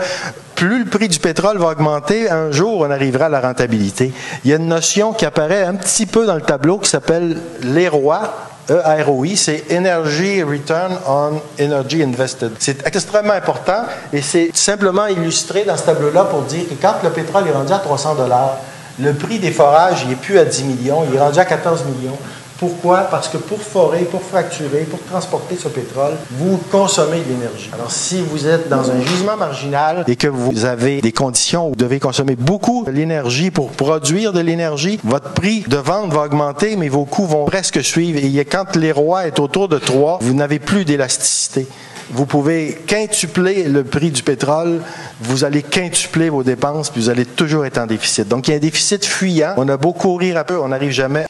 plus le prix du pétrole va augmenter, un jour, on arrivera à la rentabilité. Il y a une notion qui apparaît un petit peu dans le tableau qui s'appelle l'EROI. EROI, c'est Energy Return on Energy Invested. C'est extrêmement important et c'est simplement illustré dans ce tableau-là pour dire que quand le pétrole est rendu à 300 $, le prix des forages, il n'est plus à 10 millions, il est rendu à 14 millions. Pourquoi? Parce que pour forer, pour fracturer, pour transporter ce pétrole, vous consommez de l'énergie. Alors, si vous êtes dans un gisement marginal et que vous avez des conditions où vous devez consommer beaucoup de l'énergie pour produire de l'énergie, votre prix de vente va augmenter, mais vos coûts vont presque suivre. Et quand l'EROI est autour de 3, vous n'avez plus d'élasticité. Vous pouvez quintupler le prix du pétrole, vous allez quintupler vos dépenses, puis vous allez toujours être en déficit. Donc, il y a un déficit fuyant. On a beau courir un peu, on n'arrive jamais.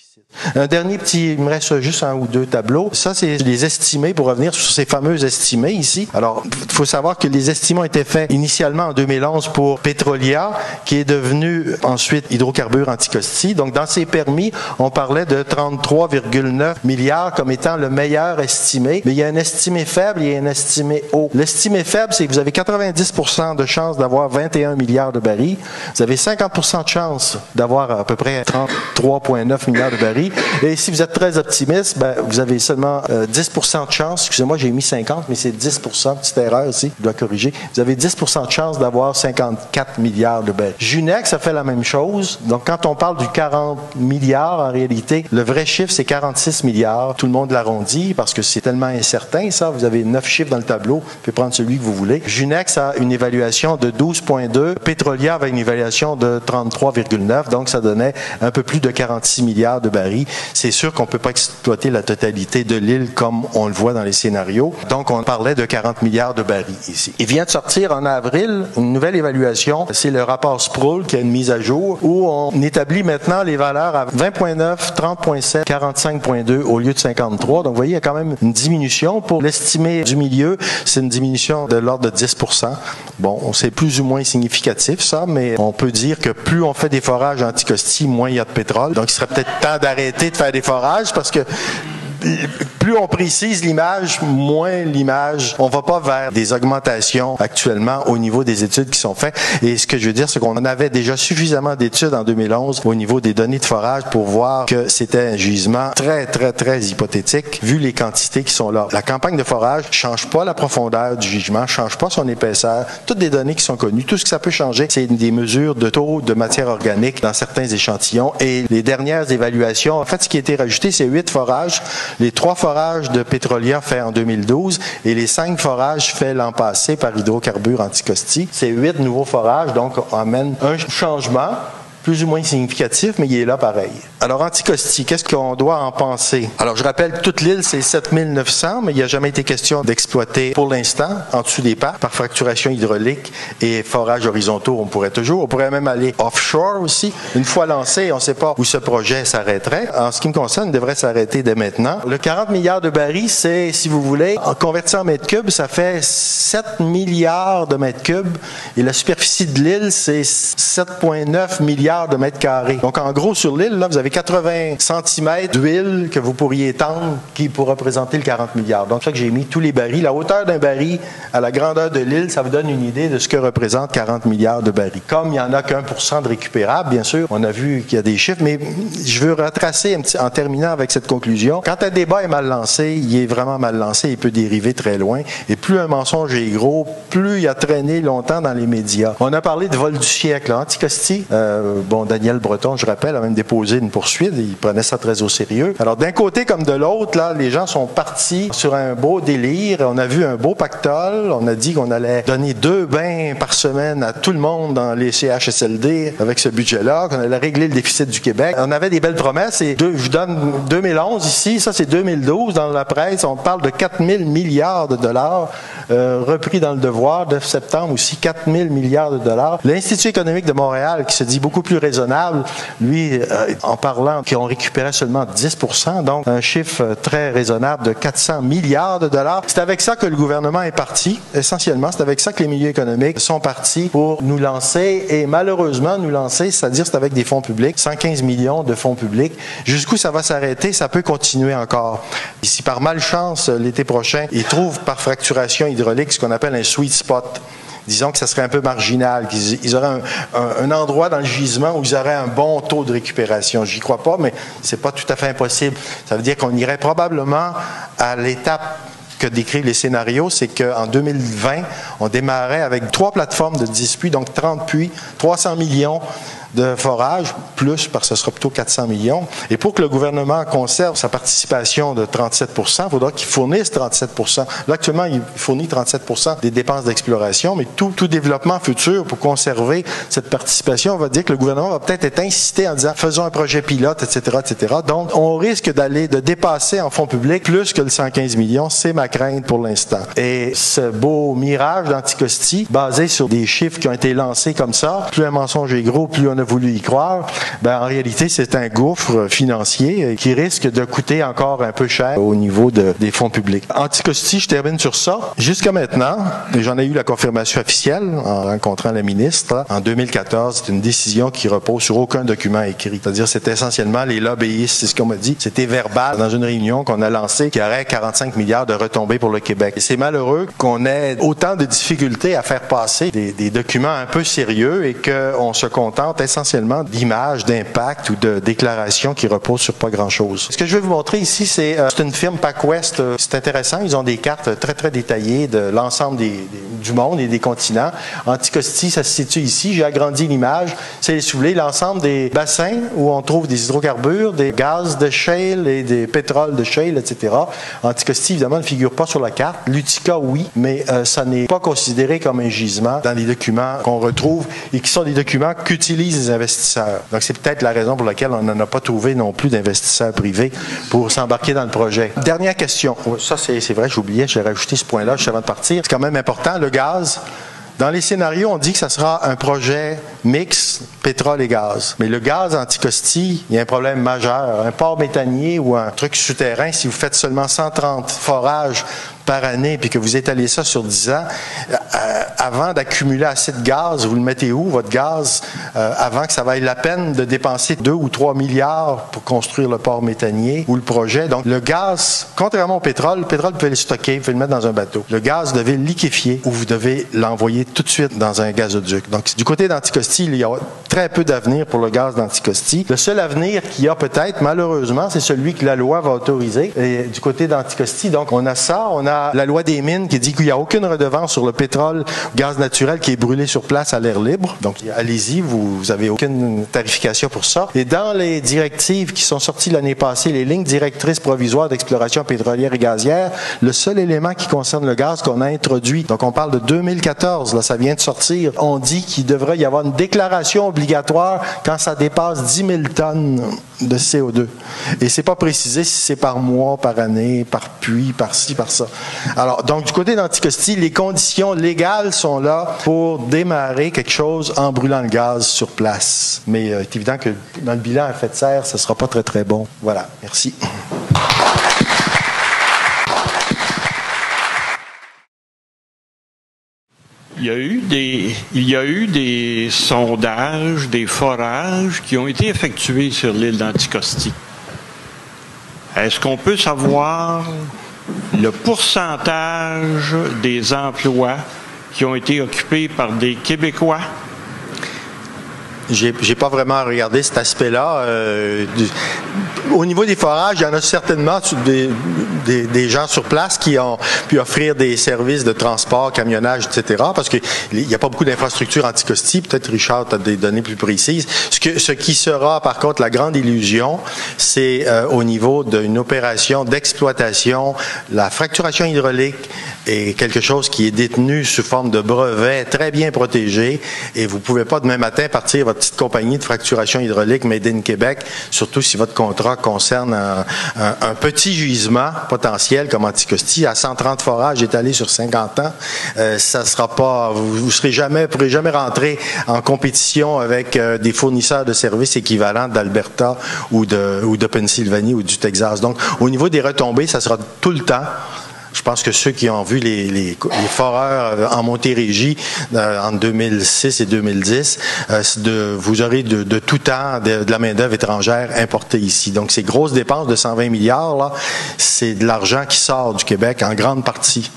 Un dernier petit, il me reste juste un ou deux tableaux. Ça, c'est les estimés, pour revenir sur ces fameux estimés ici. Alors, il faut savoir que les estimés ont été faits initialement en 2011 pour Petrolia, qui est devenu ensuite Hydrocarbures Anticosti. Donc, dans ces permis, on parlait de 33,9 milliards comme étant le meilleur estimé. Mais il y a un estimé faible et un estimé haut. L'estimé faible, c'est que vous avez 90% de chance d'avoir 21 milliards de barils. Vous avez 50% de chance d'avoir à peu près 33,9 milliards de barils. Et si vous êtes très optimiste, vous avez seulement 10% de chance. Excusez-moi, j'ai mis 50, mais c'est 10%. Petite erreur ici, je dois corriger. Vous avez 10% de chance d'avoir 54 milliards de barils. Junex a fait la même chose. Donc, quand on parle du 40 milliards, en réalité, le vrai chiffre, c'est 46 milliards. Tout le monde l'arrondit parce que c'est tellement incertain, ça. Vous avez 9 chiffres dans le tableau. Vous pouvez prendre celui que vous voulez. Junex a une évaluation de 12,2. Petrolia avait une évaluation de 33,9. Donc, ça donnait un peu plus de 46 milliards de barils. barils. C'est sûr qu'on ne peut pas exploiter la totalité de l'île comme on le voit dans les scénarios. Donc, on parlait de 40 milliards de barils ici. Il vient de sortir en avril une nouvelle évaluation. C'est le rapport Sproul qui a une mise à jour où on établit maintenant les valeurs à 20,9, 30,7, 45,2 au lieu de 53. Donc, vous voyez, il y a quand même une diminution. Pour l'estimé du milieu, c'est une diminution de l'ordre de 10 %. Bon, c'est plus ou moins significatif, ça, mais on peut dire que plus on fait des forages à Anticosti, moins il y a de pétrole. Donc, il serait peut-être temps d'arrêter de faire des forages parce que plus on précise l'image, moins l'image. On va pas vers des augmentations actuellement au niveau des études qui sont faites. Et ce que je veux dire, c'est qu'on en avait déjà suffisamment d'études en 2011 au niveau des données de forage pour voir que c'était un gisement très, très, très hypothétique vu les quantités qui sont là. La campagne de forage change pas la profondeur du gisement, change pas son épaisseur. Toutes des données qui sont connues. Tout ce que ça peut changer, c'est des mesures de taux de matière organique dans certains échantillons. Et les dernières évaluations, en fait, ce qui a été rajouté, c'est 8 forages. Les 3 forages de Pétrolia faits en 2012 et les 5 forages faits l'an passé par Hydrocarbures Anticosti. Ces 8 nouveaux forages, donc, amènent un changement plus ou moins significatif, mais il est là pareil. Alors, Anticosti, qu'est-ce qu'on doit en penser? Alors, je rappelle, toute l'île, c'est 7900, mais il n'y a jamais été question d'exploiter pour l'instant, en dessous des parcs, par fracturation hydraulique et forage horizontaux, on pourrait toujours. On pourrait même aller offshore aussi. Une fois lancé, on ne sait pas où ce projet s'arrêterait. En ce qui me concerne, il devrait s'arrêter dès maintenant. Le 40 milliards de barils, c'est, si vous voulez, en converti en mètres cubes, ça fait 7 milliards de mètres cubes. Et la superficie de l'île, c'est 7,9 milliards de mètres carrés. Donc, en gros, sur l'île, là, vous avez 80 cm d'huile que vous pourriez étendre qui pourra représenter le 40 milliards. Donc, c'est ça que j'ai mis tous les barils. La hauteur d'un baril à la grandeur de l'île, ça vous donne une idée de ce que représente 40 milliards de barils. Comme il n'y en a qu'1% de récupérable, bien sûr, on a vu qu'il y a des chiffres, mais je veux retracer en terminant avec cette conclusion. Quand un débat est mal lancé, il est vraiment mal lancé, il peut dériver très loin. Et plus un mensonge est gros, plus il a traîné longtemps dans les médias. On a parlé de vol du siècle. Anticosti, bon, Daniel Breton, je rappelle, a même déposé une poursuite. Il prenait ça très au sérieux. Alors, d'un côté comme de l'autre, là, les gens sont partis sur un beau délire. On a vu un beau pactole. On a dit qu'on allait donner 2 bains par semaine à tout le monde dans les CHSLD avec ce budget-là, qu'on allait régler le déficit du Québec. On avait des belles promesses. Et je vous donne 2011 ici. Ça, c'est 2012. Dans la presse, on parle de 4 000 milliards de dollars. Repris dans le Devoir de septembre aussi, 4 000 milliards de dollars. L'Institut économique de Montréal, qui se dit beaucoup plus raisonnable, lui, en parlant qu'on récupérait seulement 10 %, donc un chiffre très raisonnable de 400 milliards de dollars. C'est avec ça que le gouvernement est parti, essentiellement. C'est avec ça que les milieux économiques sont partis pour nous lancer, et malheureusement nous lancer, c'est-à-dire c'est avec des fonds publics, 115 millions de fonds publics. Jusqu'où ça va s'arrêter, ça peut continuer encore. Et si par malchance, l'été prochain, ils trouvent par fracturation hydraulique ce qu'on appelle un sweet spot, disons que ça serait un peu marginal, qu'ils auraient un endroit dans le gisement où ils auraient un bon taux de récupération. J'y crois pas, mais c'est pas tout à fait impossible. Ça veut dire qu'on irait probablement à l'étape que décrivent les scénarios, c'est qu'en 2020, on démarrait avec 3 plateformes de 10 puits, donc 30 puits, 300 millions de forage, plus, parce que ce sera plutôt 400 millions. Et pour que le gouvernement conserve sa participation de 37 %, il faudra qu'il fournisse 37 %. Là, actuellement, il fournit 37 % des dépenses d'exploration, mais tout développement futur pour conserver cette participation, on va dire que le gouvernement va peut-être être incité en disant « faisons un projet pilote, etc., etc. » Donc, on risque de dépasser en fonds publics plus que le 115 millions. C'est ma crainte pour l'instant. Et ce beau mirage d'Anticosti, basé sur des chiffres qui ont été lancés comme ça, plus un mensonge est gros, plus on a voulu y croire, ben en réalité, c'est un gouffre financier qui risque de coûter encore un peu cher au niveau des fonds publics. Anticosti, je termine sur ça. Jusqu'à maintenant, j'en ai eu la confirmation officielle en rencontrant la ministre. En 2014, c'est une décision qui repose sur aucun document écrit. C'est-à-dire, c'est essentiellement les lobbyistes, c'est ce qu'on m'a dit. C'était verbal dans une réunion qu'on a lancée qui aurait 45 milliards de retombées pour le Québec. Et c'est malheureux qu'on ait autant de difficultés à faire passer des documents un peu sérieux et qu'on se contente essentiellement d'images, d'impact ou de déclarations qui reposent sur pas grand-chose. Ce que je vais vous montrer ici, c'est une firme PacWest. C'est intéressant. Ils ont des cartes très, très détaillées de l'ensemble du monde et des continents. Anticosti, ça se situe ici. J'ai agrandi l'image. C'est, si vous voulez, l'ensemble des bassins où on trouve des hydrocarbures, des gaz de shale et des pétroles de shale, etc. Anticosti, évidemment, ne figure pas sur la carte. L'Utica, oui, mais ça n'est pas considéré comme un gisement dans les documents qu'on retrouve et qui sont des documents qu'utilisent les investisseurs. Donc, c'est peut-être la raison pour laquelle on n'en a pas trouvé non plus d'investisseurs privés pour s'embarquer dans le projet. Dernière question. Ça, c'est vrai, j'oubliais, j'ai rajouté ce point-là juste avant de partir. C'est quand même important, le gaz. Dans les scénarios, on dit que ça sera un projet mix pétrole et gaz. Mais le gaz Anticosti, il y a un problème majeur. Un port méthanier ou un truc souterrain, si vous faites seulement 130 forages par année, puis que vous étalez ça sur 10 ans, avant d'accumuler assez de gaz, vous le mettez où, votre gaz, avant que ça vaille la peine de dépenser 2 ou 3 milliards pour construire le port méthanier ou le projet. Donc, le gaz, contrairement au pétrole, le pétrole, vous pouvez le stocker, vous pouvez le mettre dans un bateau. Le gaz, vous devez le liquéfier ou vous devez l'envoyer tout de suite dans un gazoduc. Donc, du côté d'Anticosti, il y a très peu d'avenir pour le gaz d'Anticosti. Le seul avenir qu'il y a peut-être, malheureusement, c'est celui que la loi va autoriser. Et du côté d'Anticosti, donc, on a ça, on a la loi des mines qui dit qu'il n'y a aucune redevance sur le pétrole, gaz naturel qui est brûlé sur place à l'air libre. Donc, allez-y, vous n'avez aucune tarification pour ça. Et dans les directives qui sont sorties l'année passée, les lignes directrices provisoires d'exploration pétrolière et gazière, le seul élément qui concerne le gaz qu'on a introduit, donc on parle de 2014, là, ça vient de sortir, on dit qu'il devrait y avoir une déclaration obligatoire quand ça dépasse 10 000 tonnes de CO2. Et c'est pas précisé si c'est par mois, par année, par puits, par ci, par ça. Alors, donc, du côté d'Anticosti, les conditions légales sont là pour démarrer quelque chose en brûlant le gaz sur place. Mais il est évident que dans le bilan à effet de serre, ce ne sera pas très, très bon. Voilà. Merci. Il y a eu des sondages, des forages qui ont été effectués sur l'île d'Anticosti. Est-ce qu'on peut savoir le pourcentage des emplois qui ont été occupés par des Québécois? J'ai pas vraiment regardé cet aspect-là. Au niveau des forages, il y en a certainement des gens sur place qui ont pu offrir des services de transport, camionnage, etc. Parce qu'il n'y a pas beaucoup d'infrastructures Anticosti. Peut-être Richard a des données plus précises. Ce qui sera, par contre, la grande illusion, c'est au niveau d'une opération d'exploitation. La fracturation hydraulique est quelque chose qui est détenu sous forme de brevet très bien protégé et vous ne pouvez pas demain matin partir votre petite compagnie de fracturation hydraulique Made in Québec, surtout si votre contrat concerne un petit gisement potentiel comme Anticosti à 130 forages étalés sur 50 ans. Ça sera pas, vous pourrez jamais rentrer en compétition avec des fournisseurs de services équivalents d'Alberta ou de Pennsylvanie ou du Texas. Donc, au niveau des retombées, ça sera tout le temps. Je pense que ceux qui ont vu les foreurs en Montérégie entre 2006 et 2010, vous aurez de tout temps de la main-d'œuvre étrangère importée ici. Donc, ces grosses dépenses de 120 milliards, là, c'est de l'argent qui sort du Québec en grande partie.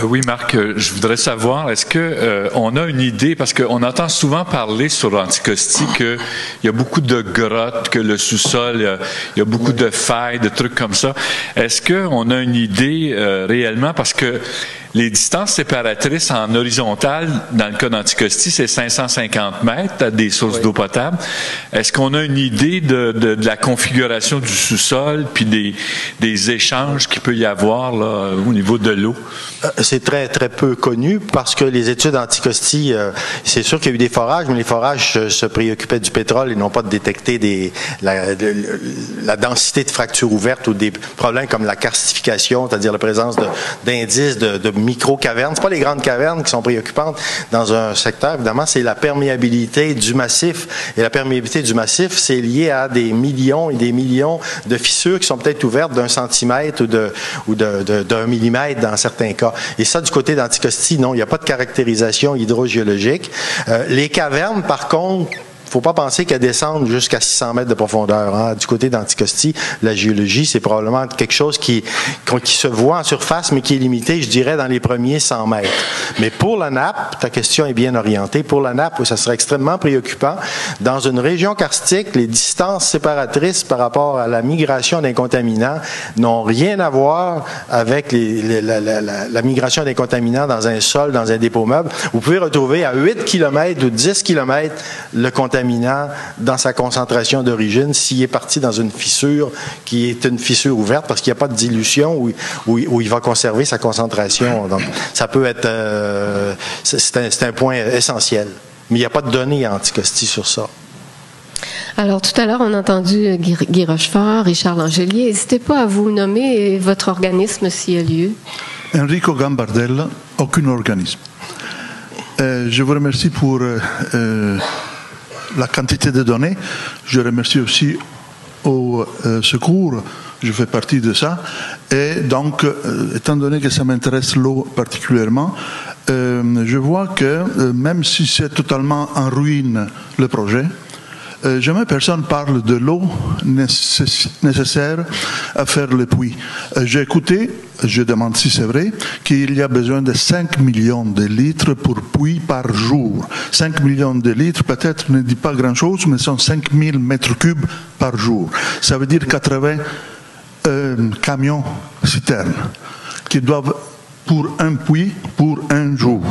Oui, Marc, je voudrais savoir, est-ce que on a une idée, parce qu'on entend souvent parler sur Anticosti qu'il y a beaucoup de grottes, que le sous-sol, il y a beaucoup de failles, de trucs comme ça. Est-ce qu'on a une idée réellement, parce que les distances séparatrices en horizontale, dans le cas d'Anticosti, c'est 550 mètres à des sources d'eau potable. Est-ce qu'on a une idée de la configuration du sous-sol puis des échanges qu'il peut y avoir là, au niveau de l'eau? C'est très, très peu connu parce que les études Anticosti, c'est sûr qu'il y a eu des forages, mais les forages se préoccupaient du pétrole et non pas de détecter la densité de fractures ouvertes ou des problèmes comme la karstification, c'est-à-dire la présence d'indices de micro-cavernes. C'est pas les grandes cavernes qui sont préoccupantes dans un secteur. Évidemment, c'est la perméabilité du massif. Et la perméabilité du massif, c'est lié à des millions et des millions de fissures qui sont peut-être ouvertes d'1 centimètre ou d'1 millimètre dans certains cas. Et ça, du côté d'Anticosti, non, il n'y a pas de caractérisation hydrogéologique. Les cavernes, par contre, faut pas penser qu'elles descendent jusqu'à 600 mètres de profondeur. Hein. Du côté d'Anticosti, la géologie, c'est probablement quelque chose qui se voit en surface, mais qui est limité, je dirais, dans les premiers 100 mètres. Mais pour la nappe, ta question est bien orientée. Pour la nappe, ça serait extrêmement préoccupant. Dans une région karstique, les distances séparatrices par rapport à la migration des contaminants n'ont rien à voir avec la migration des contaminants dans un sol, dans un dépôt meuble. Vous pouvez retrouver à 8 km ou 10 km le contaminant contaminant dans sa concentration d'origine s'il est parti dans une fissure qui est une fissure ouverte parce qu'il n'y a pas de dilution où il va conserver sa concentration. Donc, ça peut être... c'est un point essentiel. Mais il n'y a pas de données anticosti sur ça. Alors, tout à l'heure, on a entendu Guy Rochefort, Richard Langelier. N'hésitez pas à vous nommer votre organisme s'il y a lieu. Enrico Gambardella, aucun organisme. Je vous remercie pour la quantité de données. Je remercie aussi au secours. Je fais partie de ça. Et donc, étant donné que ça m'intéresse l'eau particulièrement, je vois que même si c'est totalement en ruine le projet, jamais personne parle de l'eau nécessaire à faire le puits. J'ai écouté, je demande si c'est vrai, qu'il y a besoin de 5 millions de litres pour puits par jour. 5 millions de litres, peut-être ne dit pas grand-chose, mais sont 5000 mètres cubes par jour. Ça veut dire 80 camions citernes qui doivent pour un puits pour un jour.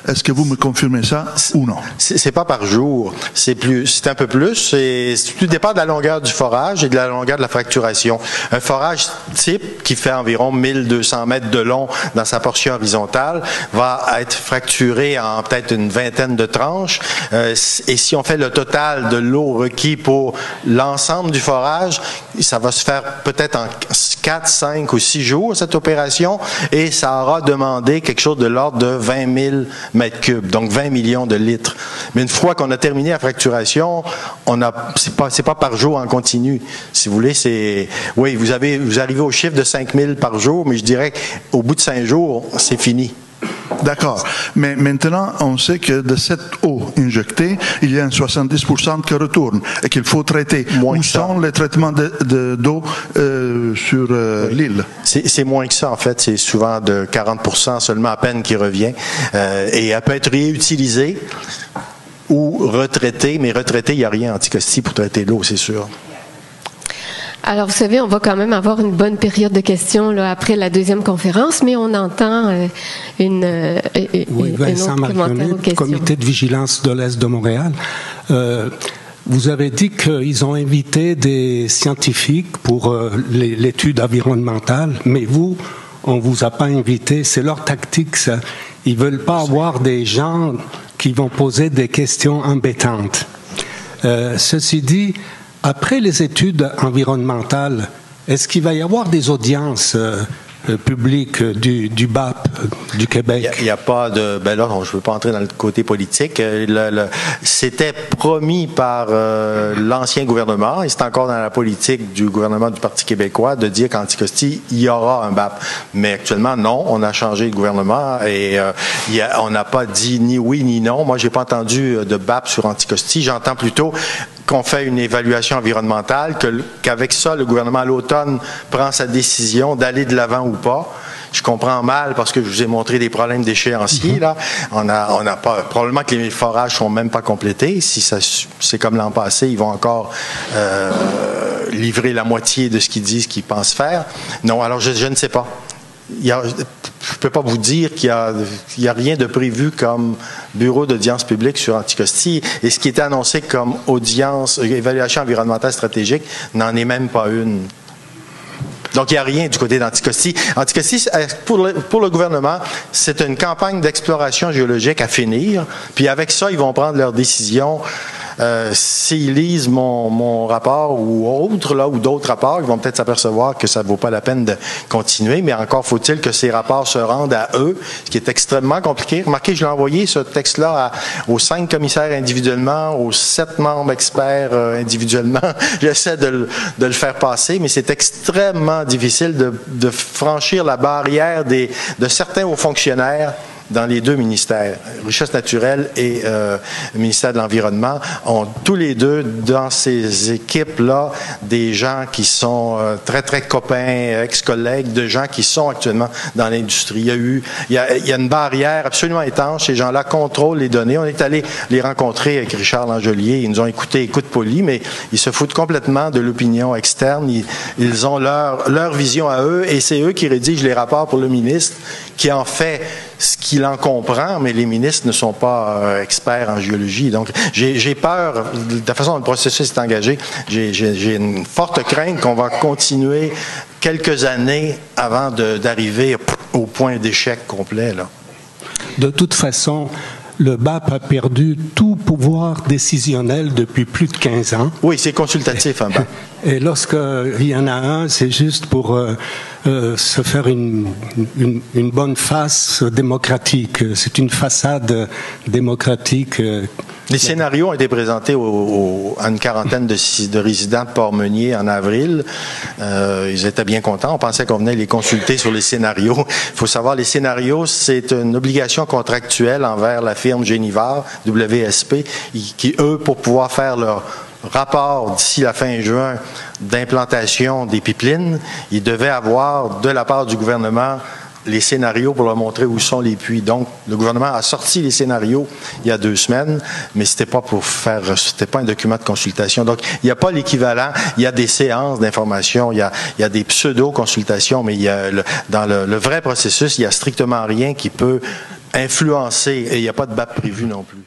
Est-ce que vous me confirmez ça ou non? C'est pas par jour. C'est un peu plus. Tout dépend de la longueur du forage et de la longueur de la fracturation. Un forage type qui fait environ 1200 mètres de long dans sa portion horizontale va être fracturé en peut-être une vingtaine de tranches. Et si on fait le total de l'eau requis pour l'ensemble du forage, ça va se faire peut-être en 4, 5 ou 6 jours, cette opération, et ça aura demandé quelque chose de l'ordre de 20 000 mètres cubes, donc 20 millions de litres. Mais une fois qu'on a terminé la fracturation, c'est pas par jour en continu. Si vous voulez, oui, vous arrivez au chiffre de 5 000 par jour, mais je dirais qu'au bout de 5 jours, c'est fini. D'accord. Mais maintenant, on sait que de cette eau injectée, il y a un 70% qui retourne et qu'il faut traiter. Où sont les traitements d'eau sur l'île? C'est moins que ça, en fait. C'est souvent de 40% seulement à peine qui revient. Et elle peut être réutilisée ou retraitée. Mais retraitée, il n'y a rien anticosti pour traiter l'eau, c'est sûr. Alors, vous savez, on va quand même avoir une bonne période de questions là, après la deuxième conférence, mais on entend oui, Vincent Marionnet, Comité de vigilance de l'Est de Montréal. Vous avez dit qu'ils ont invité des scientifiques pour l'étude environnementale, mais vous, on vous a pas invité. C'est leur tactique, ça. Ils veulent pas avoir des gens qui vont poser des questions embêtantes. Ceci dit, après les études environnementales, est-ce qu'il va y avoir des audiences publiques du BAP du Québec? Il n'y a pas de... Ben là, je ne veux pas entrer dans le côté politique. C'était promis par l'ancien gouvernement, et c'est encore dans la politique du gouvernement du Parti québécois, de dire qu'Anticosti, il y aura un BAP. Mais actuellement, non, on a changé de gouvernement et on n'a pas dit ni oui ni non. Moi, je n'ai pas entendu de BAP sur Anticosti. J'entends plutôt qu'on fait une évaluation environnementale, qu'avec ça, le gouvernement à l'automne prend sa décision d'aller de l'avant ou pas. Je comprends mal parce que je vous ai montré des problèmes d'échéancier. Là, on n'a pas, probablement que les forages sont même pas complétés. Si c'est comme l'an passé, ils vont encore livrer la moitié de ce qu'ils disent qu'ils pensent faire. Non, alors je ne sais pas. Je ne peux pas vous dire qu'il y a rien de prévu comme bureau d'audience publique sur Anticosti. Et ce qui était annoncé comme audience, évaluation environnementale stratégique, n'en est même pas une. Donc, il n'y a rien du côté d'Anticosti. Anticosti, pour le gouvernement, c'est une campagne d'exploration géologique à finir. Puis avec ça, ils vont prendre leurs décisions. S'ils lisent mon rapport ou autre, là, ou d'autres rapports, ils vont peut-être s'apercevoir que ça ne vaut pas la peine de continuer, mais encore faut-il que ces rapports se rendent à eux, ce qui est extrêmement compliqué. Remarquez, je l'ai envoyé, ce texte-là, aux 5 commissaires individuellement, aux 7 membres experts individuellement. J'essaie de le faire passer, mais c'est extrêmement difficile de franchir la barrière de certains hauts fonctionnaires dans les deux ministères, Richesse naturelle et ministère de l'Environnement, ont tous les deux dans ces équipes-là des gens qui sont très, très copains, ex-collègues, de gens qui sont actuellement dans l'industrie. Il y a une barrière absolument étanche. Ces gens-là contrôlent les données. On est allé les rencontrer avec Richard Langelier. Ils nous ont écouté, écoute poli, mais ils se foutent complètement de l'opinion externe. Ils ont leur vision à eux et c'est eux qui rédigent les rapports pour le ministre qui en fait ce qu'il en comprend, mais les ministres ne sont pas experts en géologie. Donc, j'ai peur, de la façon dont le processus est engagé, j'ai une forte crainte qu'on va continuer quelques années avant d'arriver au point d'échec complet, là. De toute façon, le BAP a perdu tout pouvoir décisionnel depuis plus de 15 ans. Oui, c'est consultatif, un BAP. Et lorsqu'il y en a un, c'est juste pour se faire une bonne face démocratique. C'est une façade démocratique. Les scénarios ont été présentés à une quarantaine de résidents de Port-Meunier en avril. Ils étaient bien contents. On pensait qu'on venait les consulter sur les scénarios. Il faut savoir, les scénarios, c'est une obligation contractuelle envers la firme Génivard, WSP, qui, eux, pour pouvoir faire leur rapport d'ici la fin juin d'implantation des pipelines, ils devaient avoir, de la part du gouvernement, les scénarios pour leur montrer où sont les puits. Donc, le gouvernement a sorti les scénarios il y a 2 semaines, mais c'était pas un document de consultation. Donc, il n'y a pas l'équivalent. Il y a des séances d'information, il y a des pseudo-consultations, mais dans le vrai processus, il n'y a strictement rien qui peut influencer, et il n'y a pas de BAP prévu non plus.